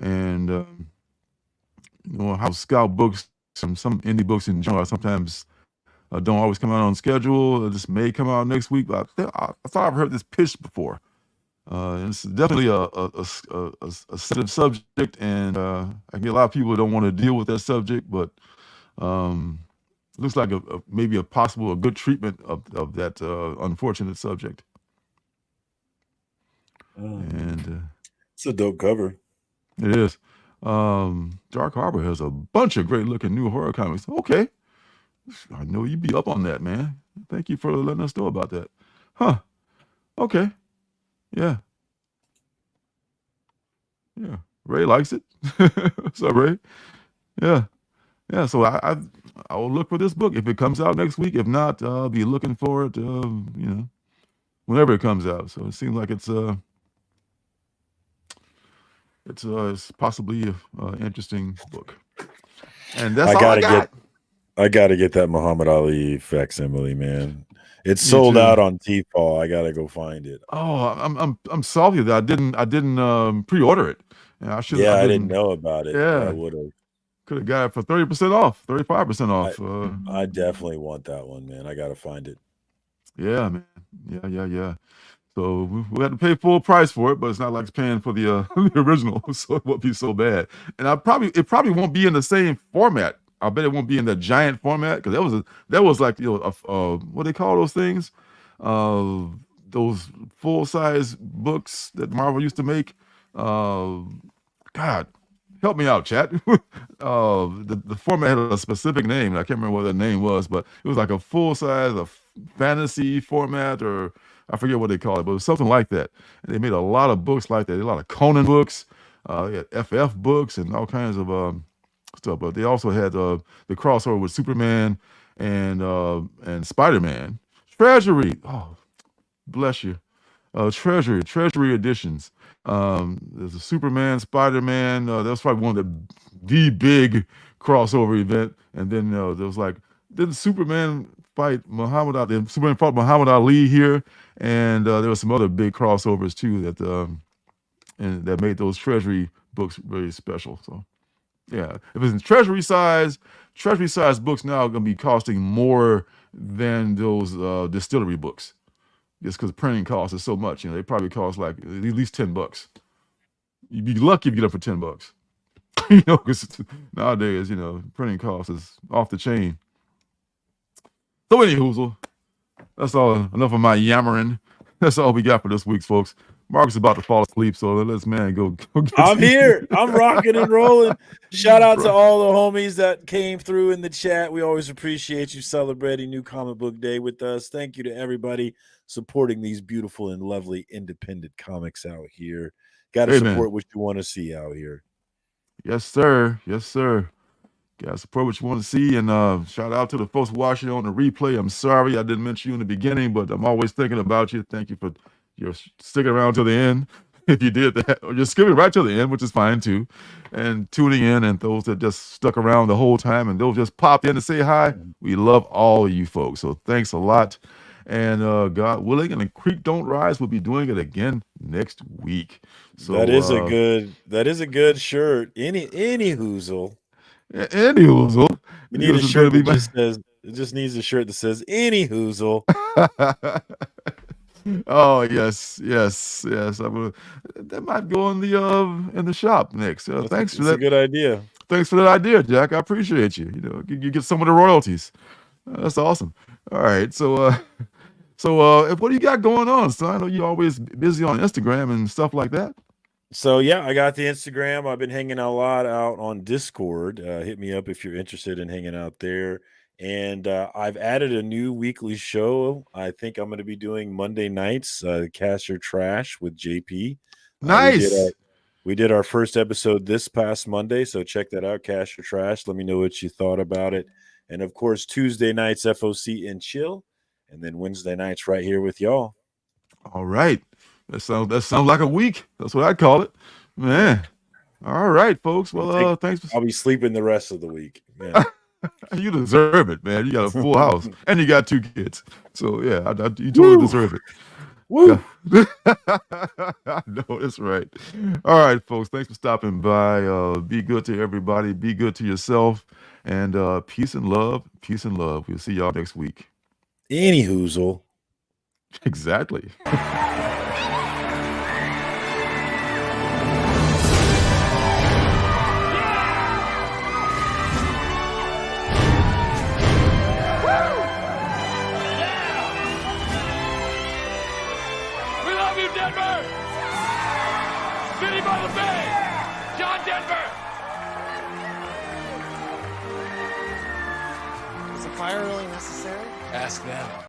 And, you know, how Scout books, some indie books in general, sometimes don't always come out on schedule. This may come out next week, but I thought I've heard this pitched before. It's definitely a sensitive subject, and I get a lot of people who don't want to deal with that subject, but it looks like maybe a good treatment of that unfortunate subject. And it's a dope cover. It is. Dark Harbor has a bunch of great looking new horror comics. Okay. I know you'd be up on that, man. Thank you for letting us know about that. Huh. Okay. Yeah. Yeah. Ray likes it. What's up, Ray? Yeah. Yeah. So I will look for this book if it comes out next week. If not, I'll be looking for it, you know, whenever it comes out. So it seems like it's possibly an interesting book. And that's all I got. I gotta get that Muhammad Ali facsimile, man. It's sold out on T-Paw. I gotta go find it. Oh, I'm salty that I didn't pre-order it. I should. Yeah, I didn't know about it. Yeah, I would have. Could have got it for 30% off, 35% off. I definitely want that one, man. I gotta find it. Yeah, man. Yeah. So we had to pay full price for it, but it's not like it's paying for the original, so it won't be so bad. And it probably won't be in the same format. I bet it won't be in the giant format, because that was like, you know, what do they call those things? Those full-size books that Marvel used to make. God, help me out, chat. The format had a specific name. I can't remember what that name was, but it was like a full-size, fantasy format, or I forget what they call it, but it was something like that. And they made a lot of books like that. A lot of Conan books, they had FF books, and all kinds of stuff. But they also had the crossover with Superman and Spider-Man. Treasury. Oh, bless you. Treasury editions. There's a Superman, Spider-Man. That's probably one of the big crossover event. And then there was like, didn't Superman fight Muhammad Ali? Superman fought Muhammad Ali here, and there were some other big crossovers too that made those Treasury books very special. So yeah, if it's in treasury size books now are going to be costing more than those distillery books, just because printing costs is so much. You know, they probably cost like at least $10. You'd be lucky if you get it for $10. You know, because nowadays, you know, printing costs is off the chain. So anywho, that's all. Enough of my yammering. That's all we got for this week, folks. Mark's about to fall asleep, so let's go I'm here. I'm rocking and rolling. Shout out to all the homies that came through in the chat. We always appreciate you celebrating New Comic Book Day with us. Thank you to everybody supporting these beautiful and lovely independent comics out here. Got to support what you want to see out here. Yes, sir. Yes, sir. Got to support what you want to see. And shout out to the folks watching on the replay. I'm sorry I didn't mention you in the beginning, but I'm always thinking about you. Thank you for your sticking around till the end. If you did that, or you're skipping right to the end, which is fine too, and tuning in, and those that just stuck around the whole time and they'll just pop in to say hi. We love all of you folks. So thanks a lot. And God willing, and the creek don't rise, we'll be doing it again next week. So that is a good shirt. Any hoozle. Any hoozle. We need a shirt that just needs a shirt that says any hoozle. Oh yes. That might go in the shop next. Thanks for that. That's a good idea. Thanks for that idea, Jack. I appreciate you. You know, you get some of the royalties. That's awesome. All right, so what do you got going on, son? I know you're always busy on Instagram and stuff like that. So yeah, I got the Instagram. I've been hanging a lot out on Discord. Hit me up if you're interested in hanging out there. And I've added a new weekly show. I think I'm going to be doing Monday nights, Cash or Trash with JP. Nice. We did our first episode this past Monday, so check that out, Cash or Trash. Let me know what you thought about it. And, of course, Tuesday nights, FOC and Chill. And then Wednesday nights right here with y'all. All right. That sounds like a week. That's what I call it. Man. All right, folks. Well, thanks. I'll be sleeping the rest of the week. Yeah. You deserve it, man. You got a full house. And you got 2 kids. So, yeah, you totally deserve it. Woo! No, that's right. All right, folks. Thanks for stopping by. Be good to everybody. Be good to yourself. And peace and love. Peace and love. We'll see y'all next week. Any hoozle. Exactly. Denver! City by the Bay! John Denver! Is the fire really necessary? Ask them.